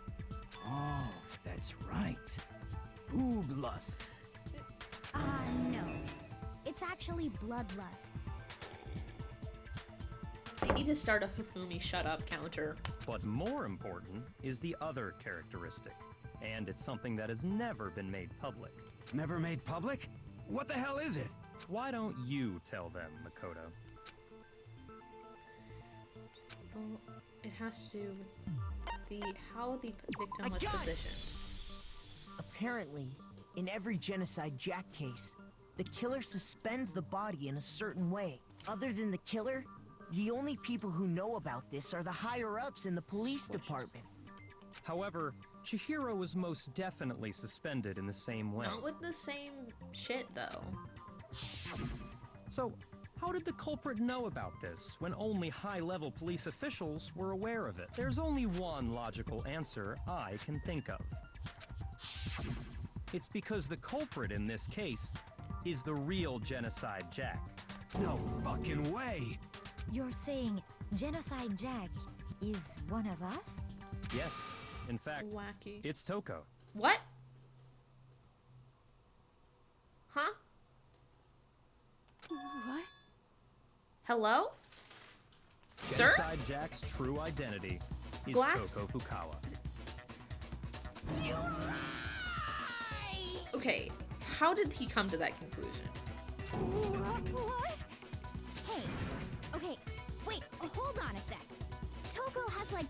Oh, that's right. Boob lust. No. It's actually bloodlust. They need to start a Hifumi shut up counter. But more important is the other characteristic, and it's something that has never been made public. Never made public? What the hell is it? Why don't you tell them, Makoto? Well, it has to do with how the victim was positioned. Apparently, in every Genocide Jack case, the killer suspends the body in a certain way. Other than the killer, the only people who know about this are the higher-ups in the police department. However, Chihiro was most definitely suspended in the same way. Not with the same shit, though. So, how did the culprit know about this when only high-level police officials were aware of it? There's only one logical answer I can think of. It's because the culprit in this case is the real Genocide Jack. No fucking way! You're saying Genocide Jack is one of us? Yes, in fact, Wacky. it's Toko. What? Huh? What? Hello? Sir? Genocide Jack's true identity is Glass? Toko Fukawa. You lie! Okay, how did he come to that conclusion? What? Hey, okay, wait, hold on a sec. Toko has like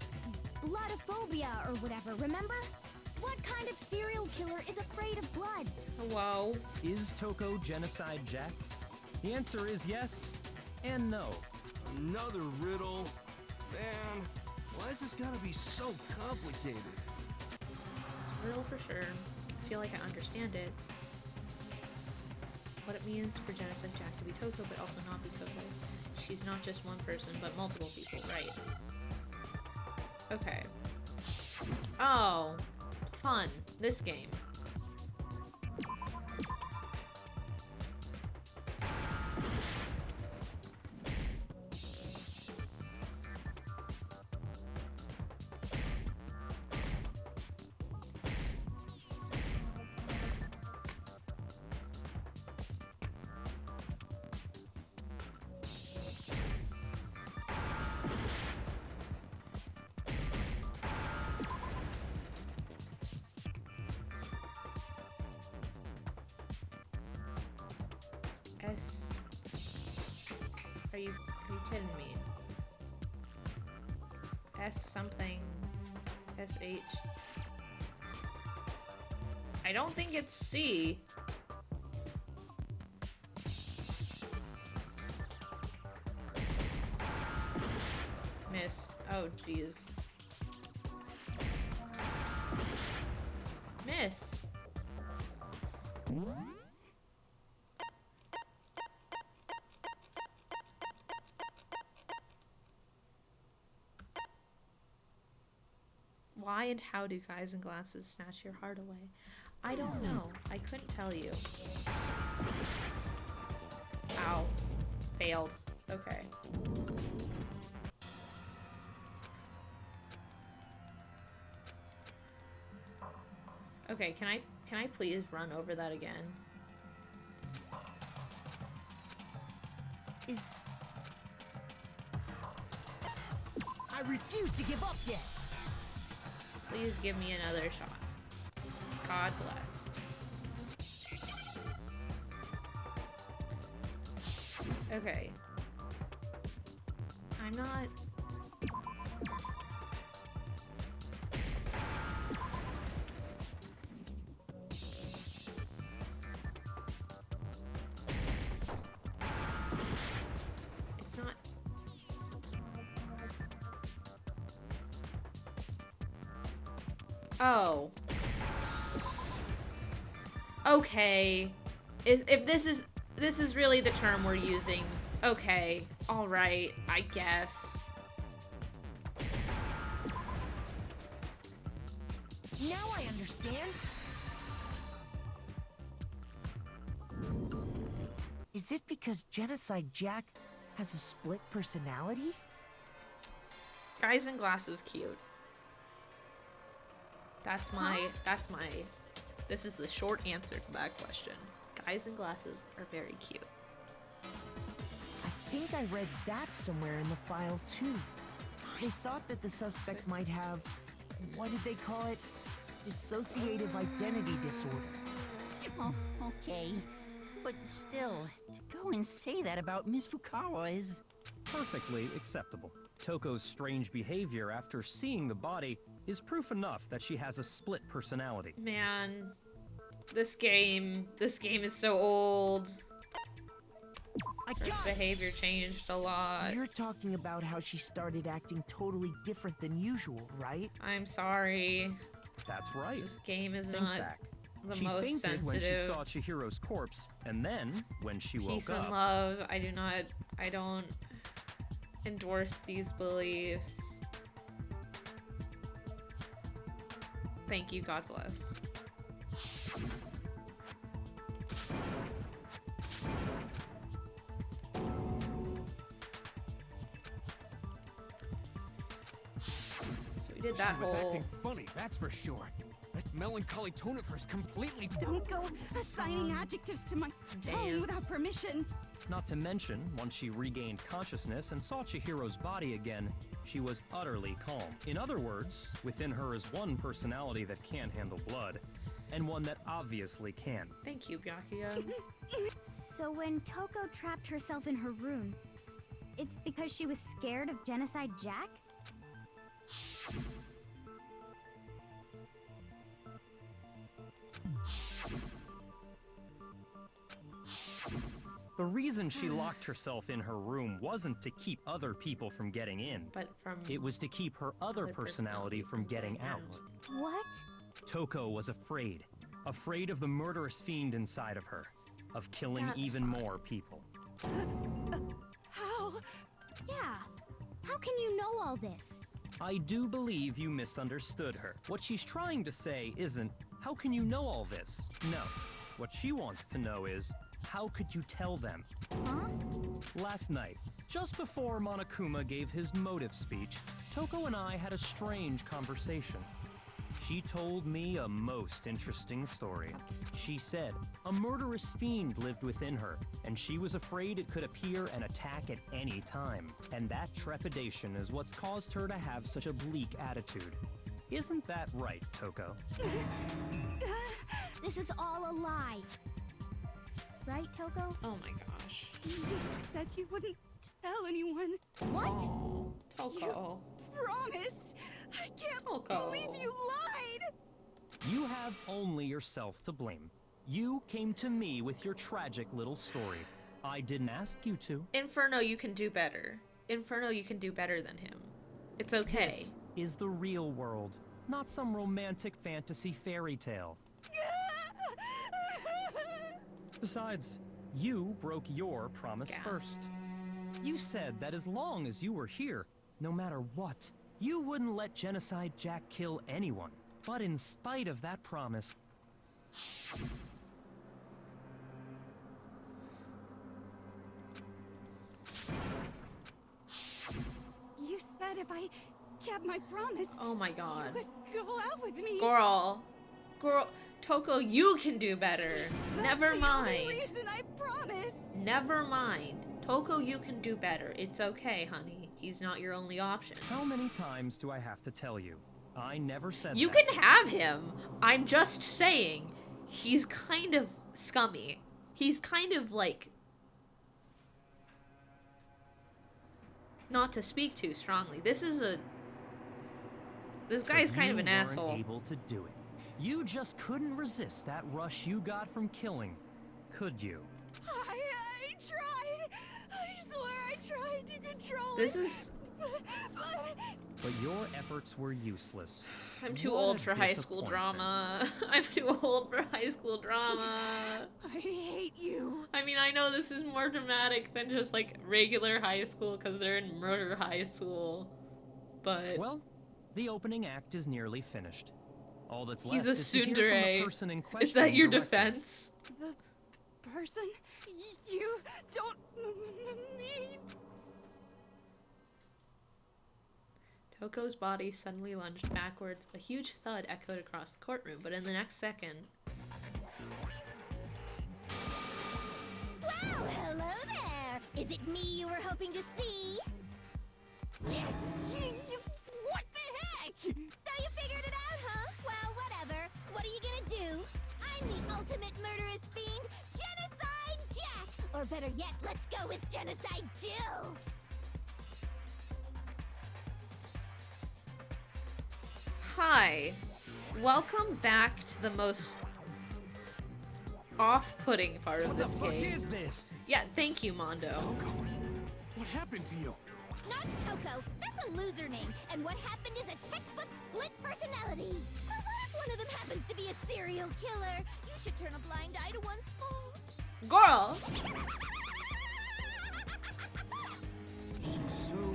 bloodophobia or whatever, remember? What kind of serial killer is afraid of blood? Hello? Is Toko Genocide Jack? The answer is yes and no. Another riddle? Man, why is this gotta be so complicated? It's real for sure. I feel like I understand it. What it means for Genocide Jack to be Toko, but also not be Toko. She's not just one person, but multiple people, right? Okay. Oh, fun. This game. Are you kidding me? S something. SH. I don't think it's C. Miss. Oh, jeez. Miss. Why and how do guys in glasses snatch your heart away? I don't know. I couldn't tell you. Ow. Failed. Okay. Okay, can I please run over that again? I refuse to give up yet! Please give me another shot. God bless. Okay. I'm not... It's not... Oh. Okay. If this is really the term we're using, okay, all right, I guess. Now I understand. Is it because Genocide Jack has a split personality? Guys in glasses cute. That's my this is the short answer to that question. Guys in glasses are very cute. I think I read that somewhere in the file too. They thought that the suspect might have, what did they call it? Dissociative identity disorder. Oh, okay. But still, to go and say that about Miss Fukawa is... Perfectly acceptable. Toko's strange behavior after seeing the body is proof enough that she has a split personality. Man, this game is so old. Her behavior changed a lot. You're talking about how she started acting totally different than usual, right? I'm sorry. That's right. This game is Think not back. the She most fainted sensitive. when she saw Chihiro's corpse, and then, when she woke Peace up... and love. I don't endorse these beliefs. Thank you, God bless. So we did that She was whole... acting funny, that's for sure. That melancholy tone of hers completely... Don't go assigning adjectives to my tongue without permission. Not to mention, once she regained consciousness and saw Chihiro's body again, she was utterly calm. In other words, within her is one personality that can't handle blood, and one that obviously can. Thank you, Byakuya. So when Toko trapped herself in her room, it's because she was scared of Genocide Jack? The reason she locked herself in her room wasn't to keep other people from getting in, but it was to keep her other personality from getting out. What? Toko was afraid of the murderous fiend inside of her, of killing That's even more people. How? Yeah. How can you know all this? I do believe you misunderstood her. What she's trying to say isn't, how can you know all this? No. What she wants to know is, how could you tell them? Huh? Last night, just before Monokuma gave his motive speech, Toko and I had a strange conversation. She told me a most interesting story. She said a murderous fiend lived within her, and she was afraid it could appear and attack at any time. And that trepidation is what's caused her to have such a bleak attitude. Isn't that right, Toko? This is all a lie. Right, Toko? Oh my gosh. You said you wouldn't tell anyone. What? Oh, Toko. You promised. I can't Toko. believe you lied. You have only yourself to blame. You came to me with your tragic little story. I didn't ask you to. Inferno, you can do better. Inferno, you can do better than him. It's okay. This is the real world, not some romantic fantasy fairy tale. Besides, you broke your promise first. You said that as long as you were here, no matter what, you wouldn't let Genocide Jack kill anyone. But in spite of that promise... You said if I kept my promise, oh my god, you would go out with me. Girl, Toko, you can do better. Never That's mind. the only reason I promised. Never mind. Toko, you can do better. It's okay, honey. He's not your only option. How many times do I have to tell you? I never said You that. can have him. I'm just saying, he's kind of scummy. He's kind of like not to speak too strongly. This guy's But kind of you an weren't asshole. able to do it. You just couldn't resist that rush you got from killing, could you? I tried. I swear I tried to control This it. is... But your efforts were useless. I'm too What old a for high school disappointment. drama. I'm too old for high school drama. I hate you. I mean, I know this is more dramatic than just like regular high school because they're in murder high school, but Well, the opening act is nearly finished. All that's he's left a is to hear from the tsundere. person in question Is that your directly. defense? The person you don't mean. Toko's body suddenly lunged backwards. A huge thud echoed across the courtroom, but in the next second... Wow, hello there! Is it me you were hoping to see? Yes! What the heck? So you figured it out, huh? Well, whatever. What are you gonna do? I'm the ultimate murderous fiend, Genocide Jack! Or better yet, let's go with Genocide Jill! Hi. Welcome back to the most off-putting part of this What the game. fuck is this? Yeah, thank you, Mondo. Toko, what happened to you? Not Toko. That's a loser name. And what happened is a textbook split personality. So what if one of them happens to be a serial killer? You should turn a blind eye to one's faults. Girl! So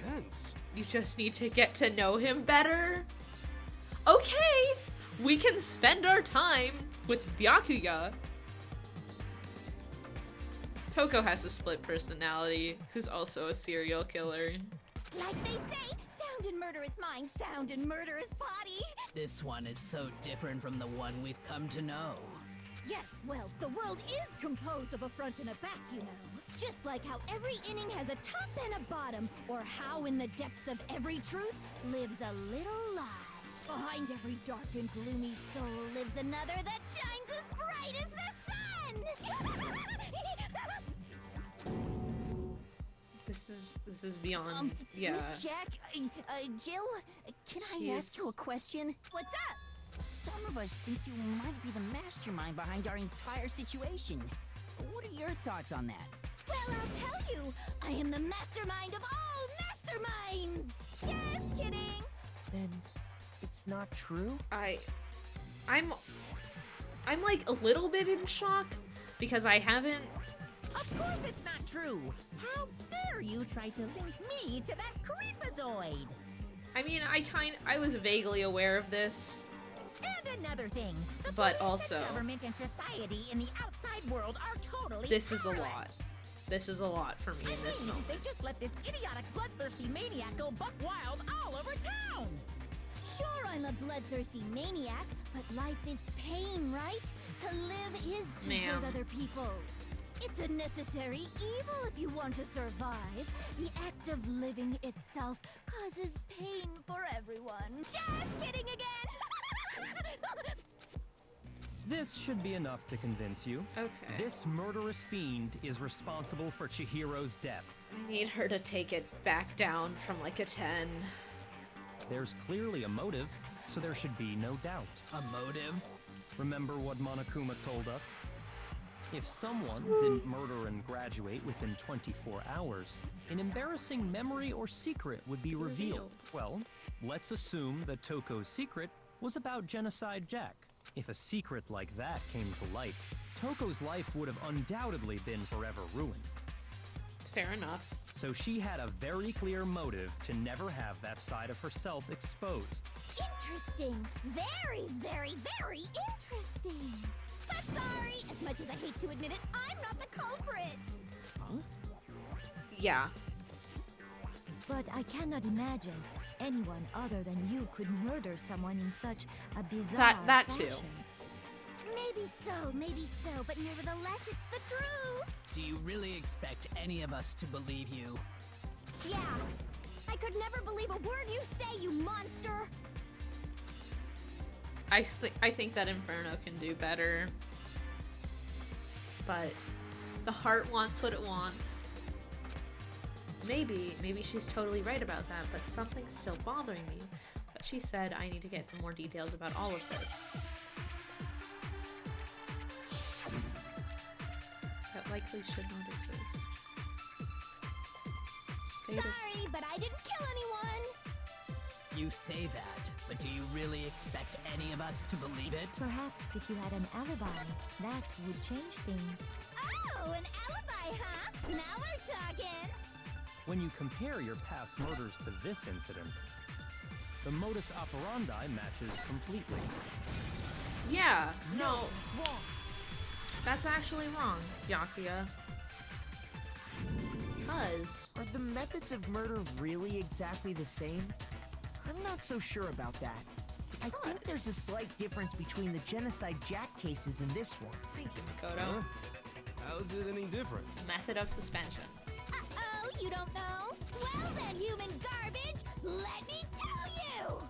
intense. You just need to get to know him better. Okay, we can spend our time with Byakuya. Toko has a split personality, who's also a serial killer. Like they say, sound in murderous mind, sound in murderous body. This one is so different from the one we've come to know. Yes, well, the world is composed of a front and a back, you know. Just like how every inning has a top and a bottom, or how in the depths of every truth lives a little lie. Behind every dark and gloomy soul lives another that shines as bright as the sun! This is beyond, yeah. Miss Jack, Jill, can I ask you a question? What's up? Some of us think you might be the mastermind behind our entire situation. What are your thoughts on that? Well, I'll tell you, I am the mastermind of all masterminds! Just kidding! Then it's not true? I'm like a little bit in shock because I haven't... Of course it's not true! How dare you try to link me to that creepazoid? I mean, I was vaguely aware of this. And another thing, the But police also- and government and society in the outside world are totally This is a powerless. lot. This is a lot for me in this moment. They just let this idiotic, bloodthirsty maniac go buck wild all over town! Sure, I'm a bloodthirsty maniac, but life is pain, right? To live is to Ma'am. hurt other people. It's a necessary evil if you want to survive. The act of living itself causes pain for everyone. Just kidding again! This should be enough to convince you. Okay. This murderous fiend is responsible for Chihiro's death. I need her to take it back down from like a 10. There's clearly a motive, so there should be no doubt. A motive? Remember what Monokuma told us? If someone didn't murder and graduate within 24 hours, an embarrassing memory or secret would be revealed. Well, let's assume that Toko's secret was about Genocide Jack. If a secret like that came to light, Toko's life would have undoubtedly been forever ruined. Fair enough. So she had a very clear motive to never have that side of herself exposed. Interesting. Very, very, very interesting. But sorry, as much as I hate to admit it, I'm not the culprit. Huh? Yeah. But I cannot imagine anyone other than you could murder someone in such a bizarre That fashion. too. Maybe so, but nevertheless, it's the truth. Do you really expect any of us to believe you? Yeah. I could never believe a word you say, you monster. I think that Inferno can do better. But the heart wants what it wants. maybe she's totally right about that, but something's still bothering me. But she said I need to get some more details about all of this. That likely should not exist. Sorry, but I didn't kill anyone! You say that, but do you really expect any of us to believe it? Perhaps if you had an alibi, that would change things. Oh, an alibi, huh? Now we're talking! When you compare your past murders to this incident, the modus operandi matches completely. Yeah, no. That's actually wrong, Yakuya. Because... Are the methods of murder really exactly the same? I'm not so sure about that. I think there's a slight difference between the Genocide Jack cases and this one. Thank you, Makoto. How's it any different? Method of suspension. Uh-oh, you don't know? Well then, human garbage, let me tell you!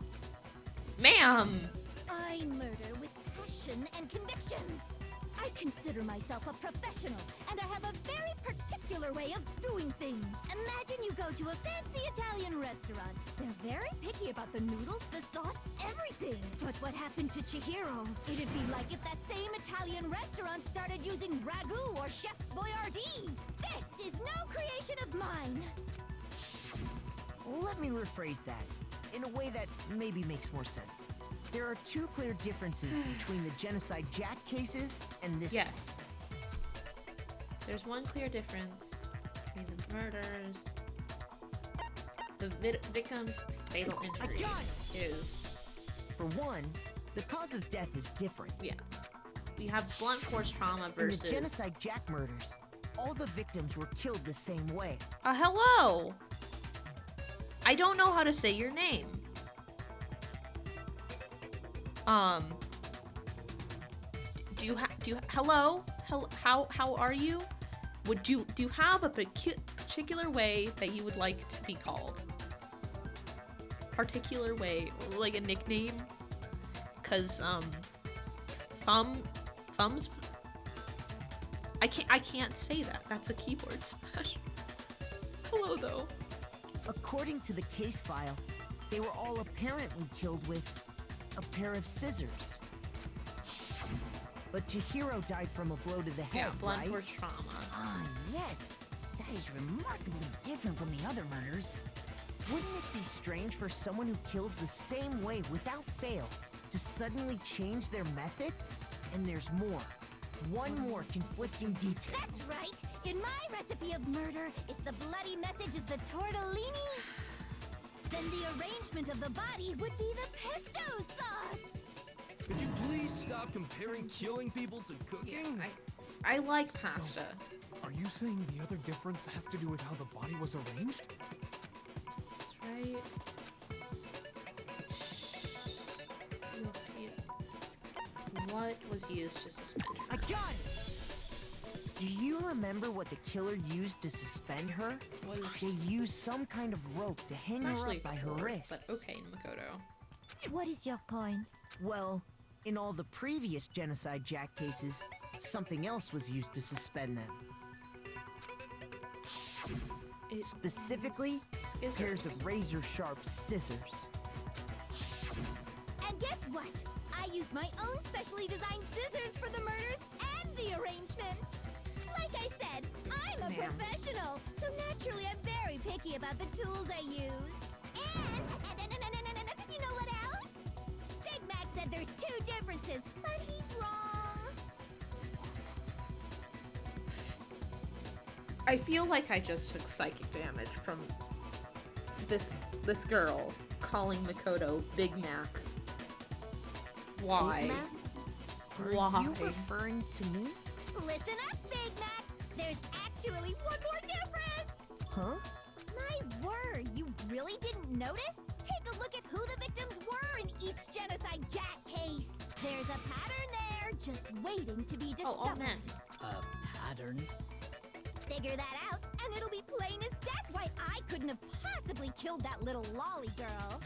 Ma'am! I murder with passion and conviction. I consider myself a professional, and I have a very particular way of doing things. Imagine you go to a fancy Italian restaurant. They're very picky about the noodles, the sauce, everything. But what happened to Chihiro? It'd be like if that same Italian restaurant started using ragu or Chef Boyardee. This is no creation of mine. Let me rephrase that in a way that maybe makes more sense. There are two clear differences between the Genocide Jack cases and this one. Yes. There's one clear difference between the murders. The victim's fatal injury is... For one, the cause of death is different. Yeah. We have blunt force trauma versus... In the Genocide Jack murders, all the victims were killed the same way. Hello! I don't know how to say your name. Hello? How are you? Do you have a particular way that you would like to be called? Particular way, like a nickname? Cause, Thumbs? I can't say that. That's a keyboard smash. Hello, though. According to the case file, they were all apparently killed with a pair of scissors. But Chihiro died from a blow to the head, Yeah, blunt right? force trauma. Ah, yes. That is remarkably different from the other murders. Wouldn't it be strange for someone who kills the same way without fail to suddenly change their method? And there's more. One more conflicting detail. That's right. In my recipe of murder, if the bloody message is the tortellini, then the arrangement of the body would be the pesto sauce. Could you please stop comparing killing people to cooking? Yeah, I like pasta. Are you saying the other difference has to do with how the body was arranged? That's right. You'll see it. What was used to suspend her? I got it! Do you remember what the killer used to suspend her? They used some kind of rope to hang her up by her wrists. But okay, Makoto. What is your point? Well, in all the previous Genocide Jack cases, something else was used to suspend them. Specifically, pairs of razor-sharp scissors. And guess what? I used my own specially designed scissors for the murders and the arrangement. Like I said, I'm a professional, so naturally I'm very picky about the tools I use. And you know what else? Big Mac said there's two differences, but he's wrong. I feel like I just took psychic damage from this girl calling Makoto Big Mac. Why? Big Mac? Why? Are you referring to me? Listen up, Big Mac. There's actually one more difference. Huh? My word, you really didn't notice? Take a look at who the victims were in each Genocide Jack case. There's a pattern there, just waiting to be discovered. all men. A pattern? Figure that out, and it'll be plain as death why I couldn't have possibly killed that little lolly girl.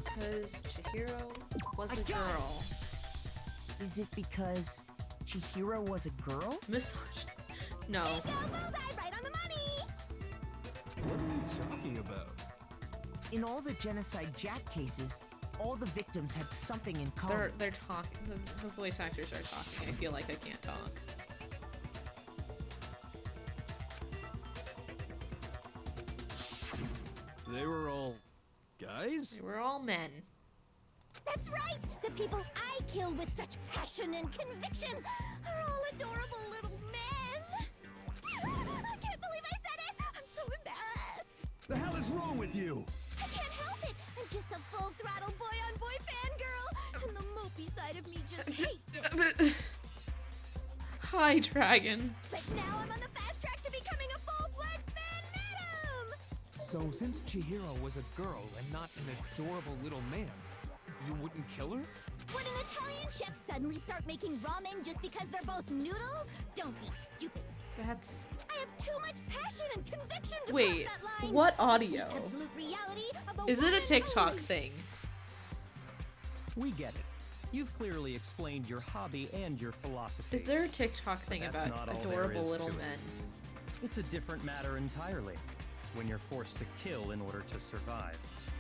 Because Chihiro was a girl. Is it because Chihiro was a girl? Misogyny. No. Right on the money! What are you talking about? In all the Genocide Jack cases, all the victims had something in common. They're talking. The voice actors are talking. I feel like I can't talk. They were all guys? They were all men. That's right! The people I kill with such passion and conviction are all adorable little men! I can't believe I said it! I'm so embarrassed! The hell is wrong with you? I can't help it! I'm just a full-throttle boy-on-boy fangirl! And the mopey side of me just hates it! Hi, Dragon. But now I'm on the fast track to becoming a full-fledged fan madam! So since Chihiro was a girl and not an adorable little man, you wouldn't kill her? Would an Italian chef suddenly start making ramen just because they're both noodles? Don't be stupid. That's... I have too much passion and conviction to Wait, cross that line. what audio? Absolute reality of Is it a woman TikTok only. thing? We get it. You've clearly explained your hobby and your philosophy. Is there a TikTok thing That's about not all there adorable is little to it. men? It's a different matter entirely. When you're forced to kill in order to survive.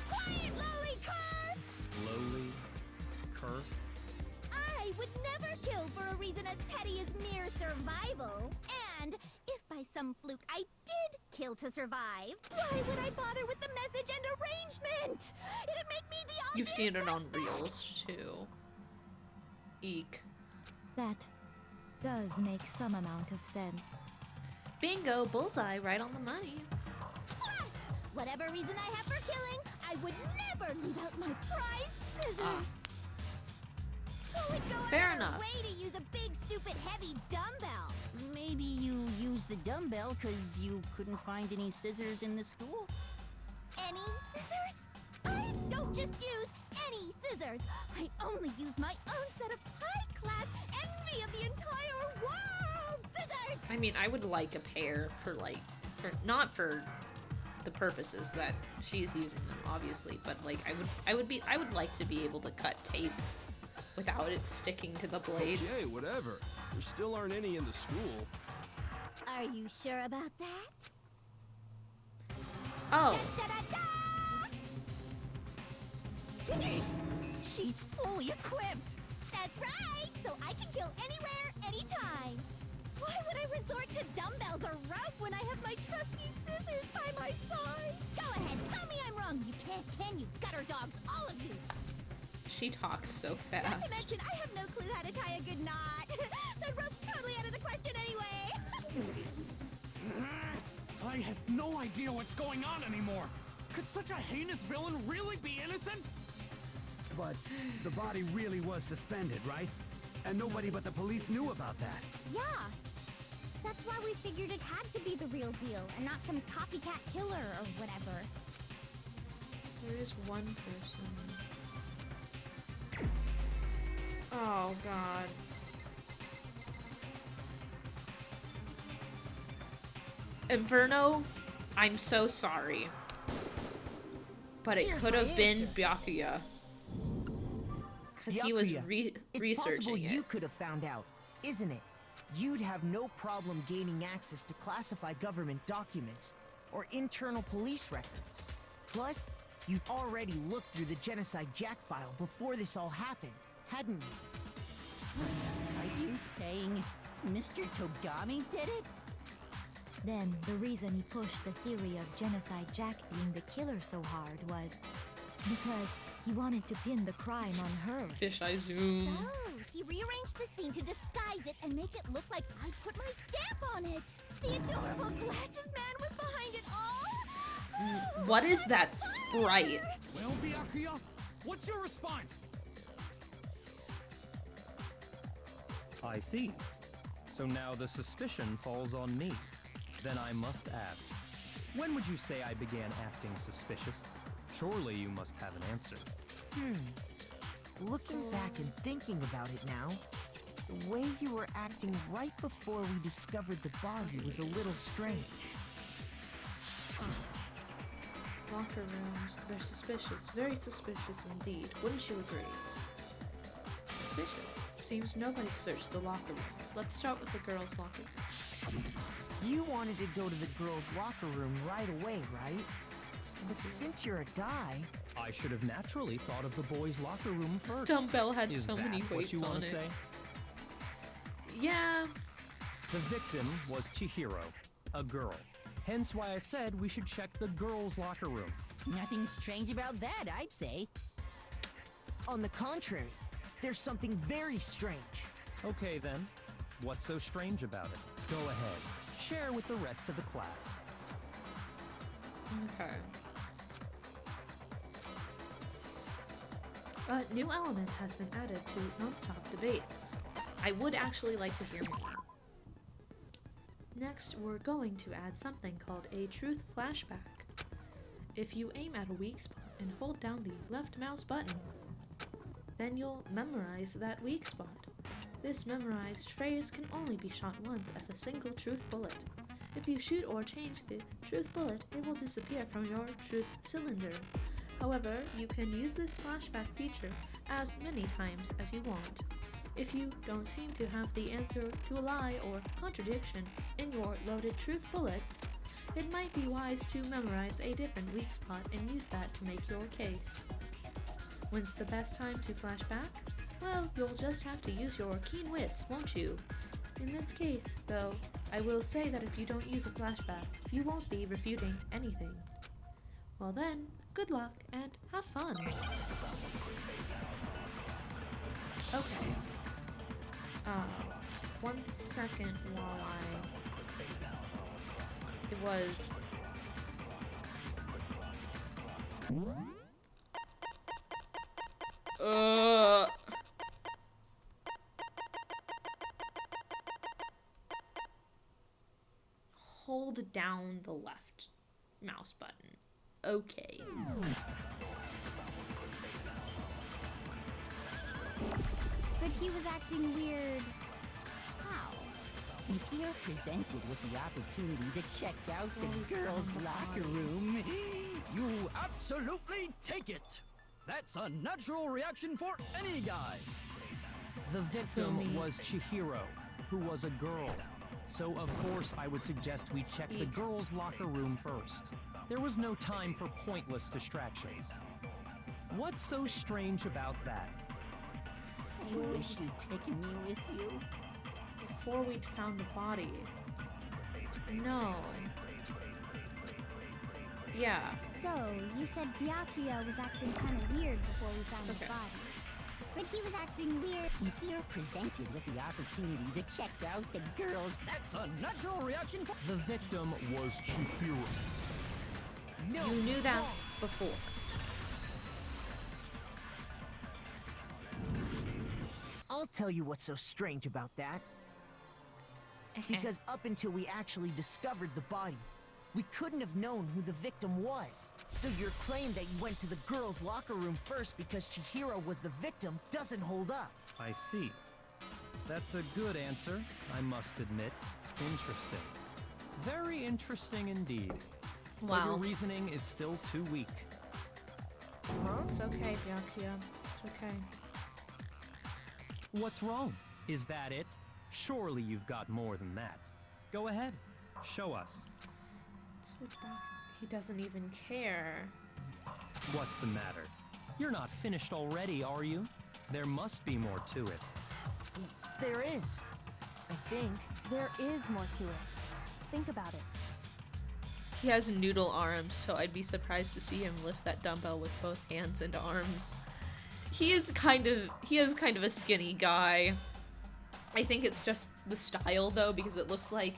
Quiet, lowly cur! Lowly? Cur? I would never kill for a reason as petty as mere survival. And if by some fluke I did kill to survive, why would I bother with the message and arrangement? It'd make me the You've obvious seen it on suspect. Reels, too. Eek. That does make some amount of sense. Bingo, bullseye, right on the money. Plus, whatever reason I have for killing, I would never leave out my prized scissors. Who would go Fair out of their enough. way to use a big, stupid, heavy dumbbell? Maybe you used the dumbbell because you couldn't find any scissors in the school? Any scissors? I don't just use any scissors. I only use my own set of high-class envy of the entire world scissors. I mean, I would like a pair for, like, not for the purposes that she's using them, obviously, but, like, I would like to be able to cut tape without it sticking to the blades. Okay, whatever. There still aren't any in the school. Are you sure about that? Oh. She's fully equipped! That's right! So I can kill anywhere, anytime! Why would I resort to dumbbells or rope when I have my trusty scissors by my side? Go ahead, tell me I'm wrong! You can't, can you? Gutter dogs, all of you! She talks so Not to fast. mention, I have no clue how to tie a good knot! So rope's totally out of the question anyway! I have no idea what's going on anymore. Could such a heinous villain really be innocent? But the body really was suspended, right? And nobody but the police knew about that. Yeah! That's why we figured it had to be the real deal, and not some copycat killer or whatever. There is one person. Oh, God. Inferno, I'm so sorry. But it Here's could my have been answer. Byakuya. Because he was Byakuya, it's researching possible it. you could have found out, isn't it? You'd have no problem gaining access to classified government documents or internal police records. Plus, you'd already looked through the Genocide Jack file before this all happened, hadn't you? Are you saying Mr. Togami did it? Then the reason he pushed the theory of Genocide Jack being the killer so hard was because he wanted to pin the crime on her. Fisheye zoom. Oh, he rearranged the scene to disguise it and make it look like I put my stamp on it. The adorable glasses man was behind it all. What is that sprite? Well, Byakuya, what's your response? I see. So now the suspicion falls on me. Then I must ask, when would you say I began acting suspicious? Surely you must have an answer. Looking back and thinking about it now, the way you were acting right before we discovered the body was a little strange. Locker rooms, they're suspicious. Very suspicious indeed. Wouldn't you agree? suspicious. Seems nobody searched the locker rooms. Let's start with the girls' locker room. You wanted to go to the girls' locker room right away, right? But since you're a guy... I should have naturally thought of the boys' locker room first. Dumbbell had Is so that many what weights you on want to it. say? Yeah. The victim was Chihiro, a girl. Hence why I said we should check the girls' locker room. Nothing strange about that, I'd say. On the contrary, there's something very strange. Okay then, what's so strange about it? Go ahead, share with the rest of the class. Okay. A new element has been added to nonstop debates. I would actually like to hear more. Next, we're going to add something called a truth flashback. If you aim at a weak spot and hold down the left mouse button, then you'll memorize that weak spot. This memorized phrase can only be shot once as a single truth bullet. If you shoot or change the truth bullet, it will disappear from your truth cylinder. However, you can use this flashback feature as many times as you want. If you don't seem to have the answer to a lie or contradiction in your loaded truth bullets, it might be wise to memorize a different weak spot and use that to make your case. When's the best time to flash back? Well, you'll just have to use your keen wits, won't you? In this case, though, I will say that if you don't use a flashback, you won't be refuting anything. Well then, good luck and have fun. Okay. 1 second while It was... Hold down the left mouse button. Okay. But he was acting weird. How? If you're presented with the opportunity to check out the girls' locker room, You absolutely take it! That's a natural reaction for any guy! The victim was Chihiro, who was a girl. So of course I would suggest we check the girls' locker room first. There was no time for pointless distractions. What's so strange about that? I wish you'd taken me with you. Before we'd found the body. No. Yeah. So, you said Byakuya was acting kind of weird before we found the body. But he was acting weird. If you're presented with the opportunity to check out the girls, that's a natural reaction for— The victim was Chihiro. No, you knew that before. I'll tell you what's so strange about that. Because up until we actually discovered the body, we couldn't have known who the victim was. So your claim that you went to the girls' locker room first because Chihiro was the victim doesn't hold up. I see. That's a good answer, I must admit. Interesting. Very interesting indeed. Wow. But your reasoning is still too weak. Huh? It's okay, Byakuya. It's okay. What's wrong? Is that it? Surely you've got more than that. Go ahead. Show us. He doesn't even care. What's the matter? You're not finished already, are you? There must be more to it. There is. I think. There is more to it. Think about it. He has noodle arms, so I'd be surprised to see him lift that dumbbell with both hands and arms. He is kind of a skinny guy. I think it's just the style though, because it looks like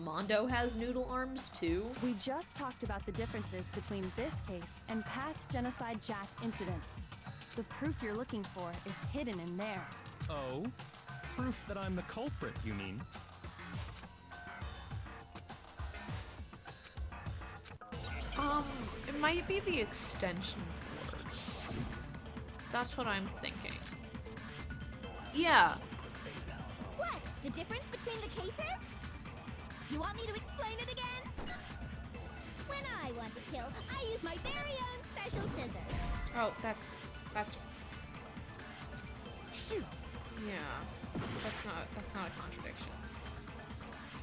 Mondo has noodle arms too. We just talked about the differences between this case and past Genocide Jack incidents. The proof you're looking for is hidden in there. Oh? Proof that I'm the culprit, you mean? It might be the extension cord. That's what I'm thinking. Yeah. What? The difference between the cases? You want me to explain it again? When I want to kill, I use my very own special scissors. Oh, that's... Shoot! Yeah, that's not a contradiction.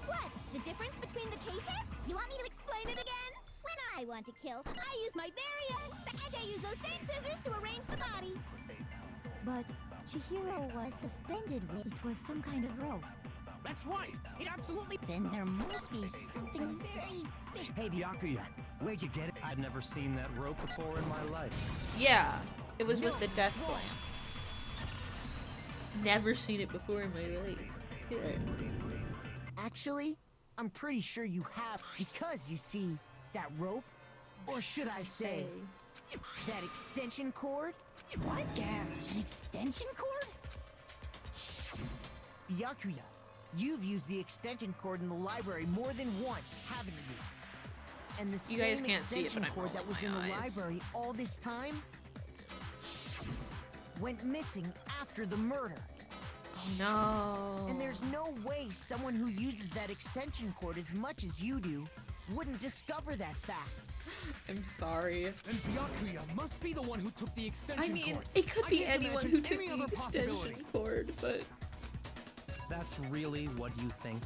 What? The difference between the cases? You want me to explain it again? When I want to kill, I use my very own and I use those same scissors to arrange the body. But Chihiro was suspended with it was some kind of rope. That's right. It absolutely. Then there must be something very fishy. Hey, Byakuya, where'd you get it? I've never seen that rope before in my life. Yeah, it was with the desk lamp. Never seen it before in my life. Actually, I'm pretty sure you have, because you see, that rope, or should I say, that extension cord? What? Gas. An extension cord? Byakuya, you've used the extension cord in the library more than once, haven't you? And the You guys same can't see it, extension but I'm cord that was in rolling the my eyes. library all this time went missing after the murder. Oh no. And there's no way someone who uses that extension cord as much as you do wouldn't discover that fact. I'm sorry. And Byakuya must be the one who took the extension I mean, cord. it could I be can't anyone imagine who took any the other extension possibility. cord, but That's really what you think?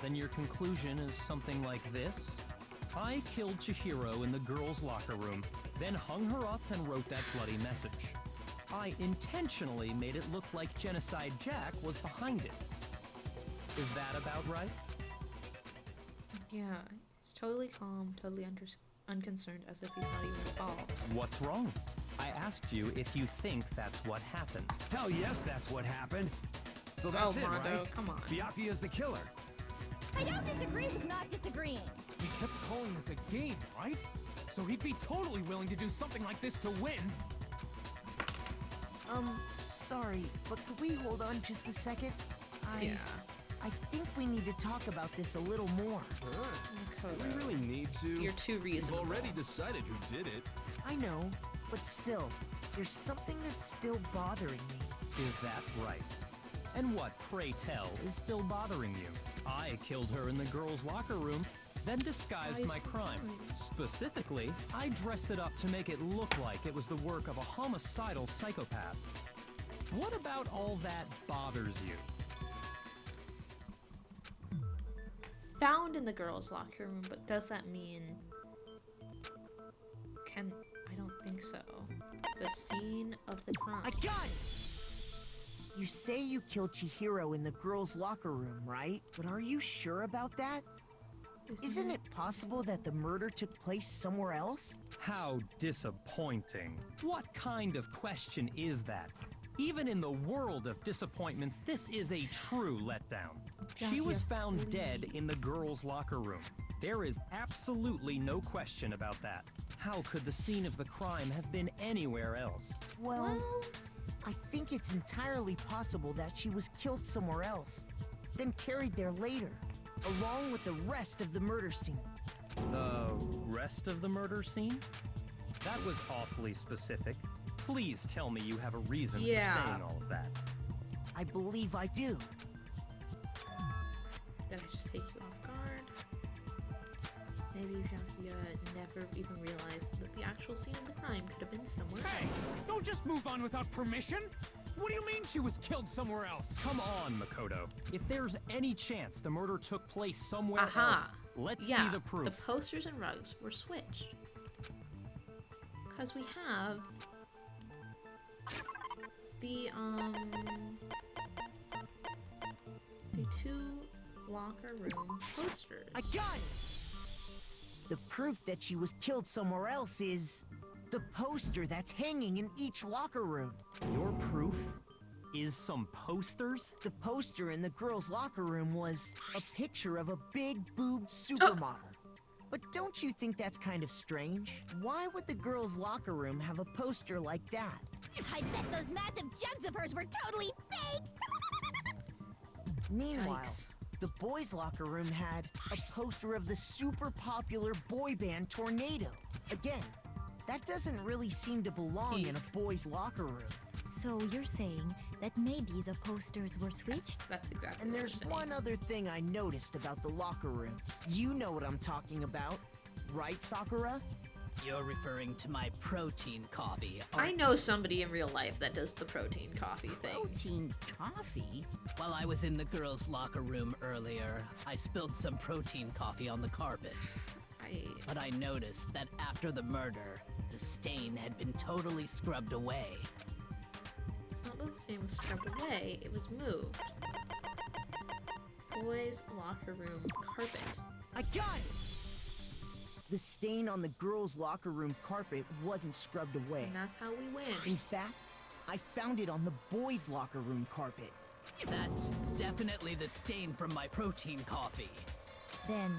Then your conclusion is something like this? I killed Chihiro in the girls' locker room, then hung her up and wrote that bloody message. I intentionally made it look like Genocide Jack was behind it. Is that about right? yeah, he's totally calm, totally unconcerned, as if he's not even involved. What's wrong? I asked you if you think that's what happened. Hell yes, that's what happened. So that's it, Mondo, right? come on. Byakuya's the killer. I don't disagree with not disagreeing. He kept calling this a game, right? So he'd be totally willing to do something like this to win. Sorry, but could we hold on just a second? Yeah. I think we need to talk about this a little more. Kodo, We really need to. you're too We've reasonable. already decided who did it. I know, but still, there's something that's still bothering me. Is that right? And what, pray tell, is still bothering you? I killed her in the girls' locker room, then disguised my crime. Specifically, I dressed it up to make it look like it was the work of a homicidal psychopath. What about all that bothers you? Found in the girls' locker room, but does that mean... I don't think so. The scene of the crime. I got it! You say you killed Chihiro in the girls' locker room, right? But are you sure about that? Isn't it possible that the murder took place somewhere else? How disappointing. What kind of question is that? Even in the world of disappointments, this is a true letdown. She was found dead in the girls' locker room. There is absolutely no question about that. How could the scene of the crime have been anywhere else? Well, I think it's entirely possible that she was killed somewhere else, then carried there later, along with the rest of the murder scene. The rest of the murder scene? That was awfully specific. Please tell me you have a reason for saying all of that. I believe I do. Did I just take you off guard? Maybe Byakuya never even realized that the actual scene of the crime could have been somewhere else. Don't just move on without permission! What do you mean she was killed somewhere else? Come on, Makoto. If there's any chance the murder took place somewhere Aha! else, let's see the proof. The posters and rugs were switched. Because we have the two locker room posters. I got it! The proof that she was killed somewhere else is the poster that's hanging in each locker room. Your proof is some posters? The poster in the girls' locker room was a picture of a big-boobed supermodel. But don't you think that's kind of strange? Why would the girls' locker room have a poster like that? I bet those massive jugs of hers were totally fake! Meanwhile, the boys' locker room had a poster of the super popular boy band Tornado. Again, that doesn't really seem to belong in a boys' locker room. So you're saying that maybe the posters were switched? That's exactly And what there's we're saying. one other thing I noticed about the locker rooms. You know what I'm talking about, right, Sakura? You're referring to my protein coffee. I know somebody in real life that does the protein coffee thing. Protein coffee? While I was in the girls' locker room earlier, I spilled some protein coffee on the carpet. But I noticed that after the murder, the stain had been totally scrubbed away. It's not that the stain was scrubbed away, it was moved. Boys' locker room carpet. I got it! The stain on the girls' locker room carpet wasn't scrubbed away. And that's how we win. In fact, I found it on the boys' locker room carpet. That's definitely the stain from my protein coffee. Then,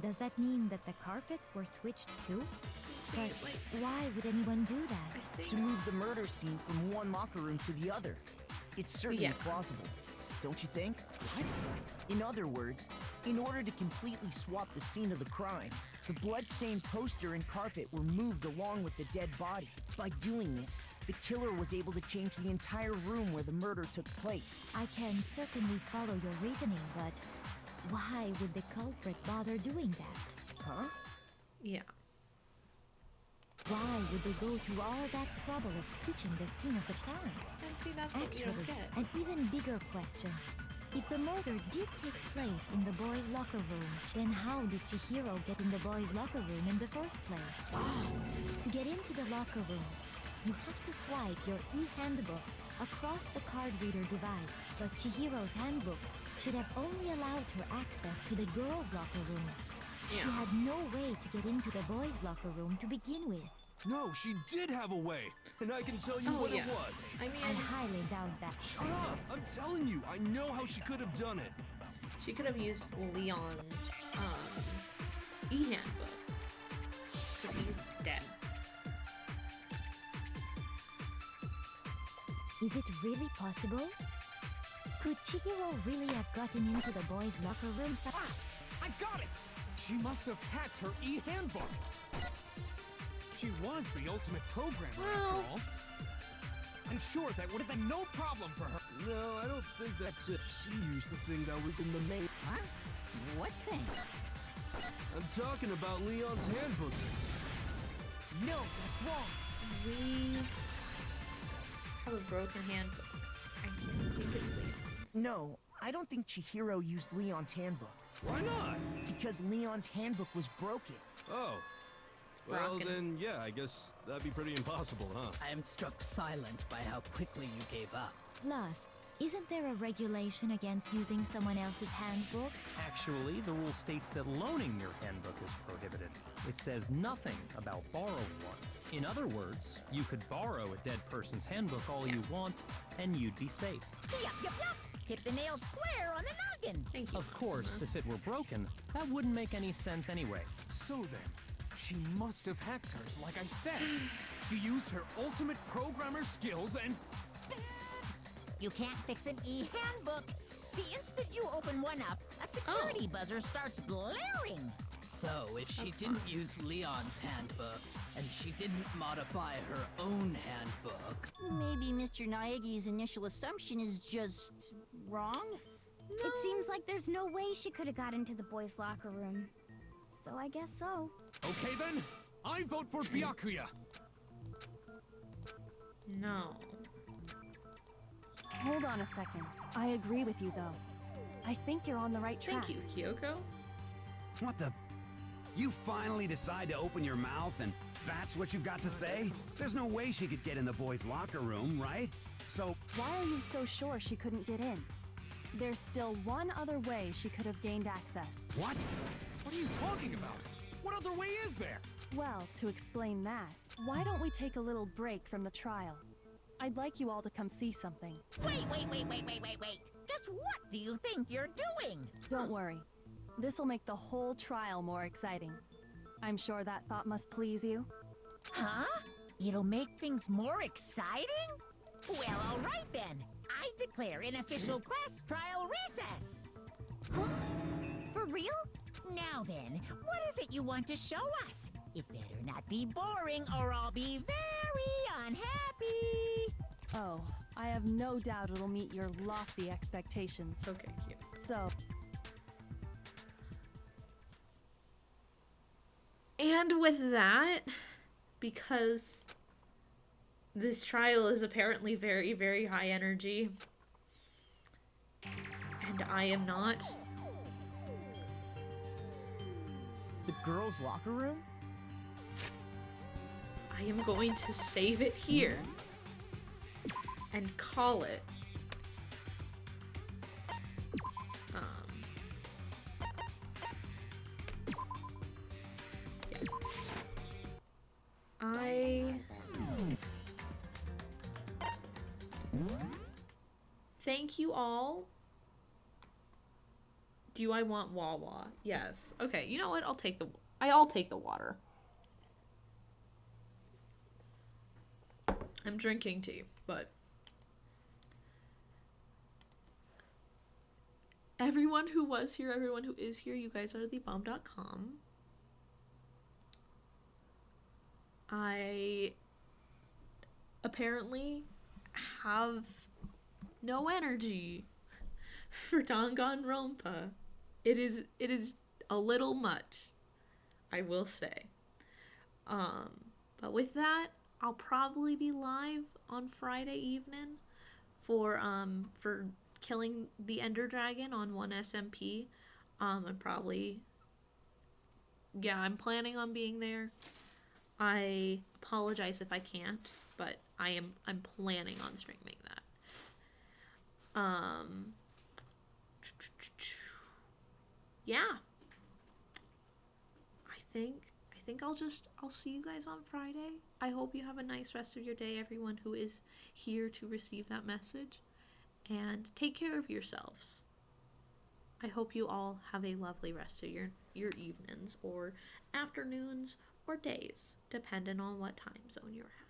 does that mean that the carpets were switched too? But why would anyone do that? To move the murder scene from one locker room to the other. It's certainly plausible, don't you think? What? In other words, in order to completely swap the scene of the crime, the blood-stained poster and carpet were moved along with the dead body. By doing this, the killer was able to change the entire room where the murder took place. I can certainly follow your reasoning, but why would the culprit bother doing that? Huh? Yeah. Why would they go through all that trouble of switching the scene of the crime? And see, that's what we don't get. An even bigger question. If the murder did take place in the boys' locker room, then how did Chihiro get in the boys' locker room in the first place? To get into the locker rooms, you have to swipe your e-handbook across the card reader device, but Chihiro's handbook should have only allowed her access to the girls' locker room. She had no way to get into the boys' locker room to begin with. No, she did have a way, and I can tell you what it was. I mean, I highly doubt that. Shut up! I'm telling you, I know how she could have done it. She could have used Leon's e-handbook, because he's dead. Is it really possible? Could Chihiro really have gotten into the boys' locker room? I got it! She must have hacked her e-handbook. She was the ultimate programmer after all. I'm sure that would have been no problem for her. No, I don't think that's it. She used the thing that was in the main. Huh? What thing? I'm talking about Leon's handbook. No, that's wrong. We have a broken handbook. I think it's Leon's. No, I don't think Chihiro used Leon's handbook. Why not? Because Leon's handbook was broken. Oh. Well, then, yeah, I guess that'd be pretty impossible, huh? I am struck silent by how quickly you gave up. Plus, isn't there a regulation against using someone else's handbook? Actually, the rule states that loaning your handbook is prohibited. It says nothing about borrowing one. In other words, you could borrow a dead person's handbook all you want, and you'd be safe. Yup, yup, yup. Hit the nail square on the noggin. Thank you. Of course, if it were broken, that wouldn't make any sense anyway. So then, she must have hacked hers, like I said. She used her ultimate programmer skills and... Psst. You can't fix an e-handbook. The instant you open one up, a security buzzer starts blaring. So, if she didn't use Leon's handbook, and she didn't modify her own handbook... Maybe Mr. Naegi's initial assumption is just... wrong? It seems like there's no way she could have got into the boys' locker room. So I guess so. Okay then, I vote for Byakuya. No. Hold on a second. I agree with you, though. I think you're on the right track. Thank you, Kyoko. What the? You finally decide to open your mouth and that's what you've got to say? There's no way she could get in the boys' locker room, right? So... Why are you so sure she couldn't get in? There's still one other way she could have gained access. What? What are you talking about? What other way is there? Well, to explain that, why don't we take a little break from the trial? I'd like you all to come see something. Wait. Just what do you think you're doing? Don't worry. This'll make the whole trial more exciting. I'm sure that thought must please you. Huh? It'll make things more exciting? Well, all right then. I declare an official class trial recess. Huh? For real? Now then, what is it you want to show us? It better not be boring or I'll be very unhappy. Oh, I have no doubt it'll meet your lofty expectations. Okay, cute. So... And with that, because this trial is apparently very, very high energy, and I am not. The girls' locker room? I am going to save it here and call it. Yeah. I thank you all. Do I want Wawa? Yes. Okay, you know what? I'll take the water. I'm drinking tea, but everyone who was here, everyone who is here, you guys are the bomb.com. I apparently have no energy for Danganronpa. It is a little much, I will say. But with that, I'll probably be live on Friday evening for killing the Ender Dragon on 1SMP. I'm planning on being there. I apologize if I can't, but I'm planning on streaming that. Yeah. I think I'll see you guys on Friday. I hope you have a nice rest of your day, everyone who is here to receive that message. And take care of yourselves. I hope you all have a lovely rest of your evenings or afternoons or days, depending on what time zone you're at.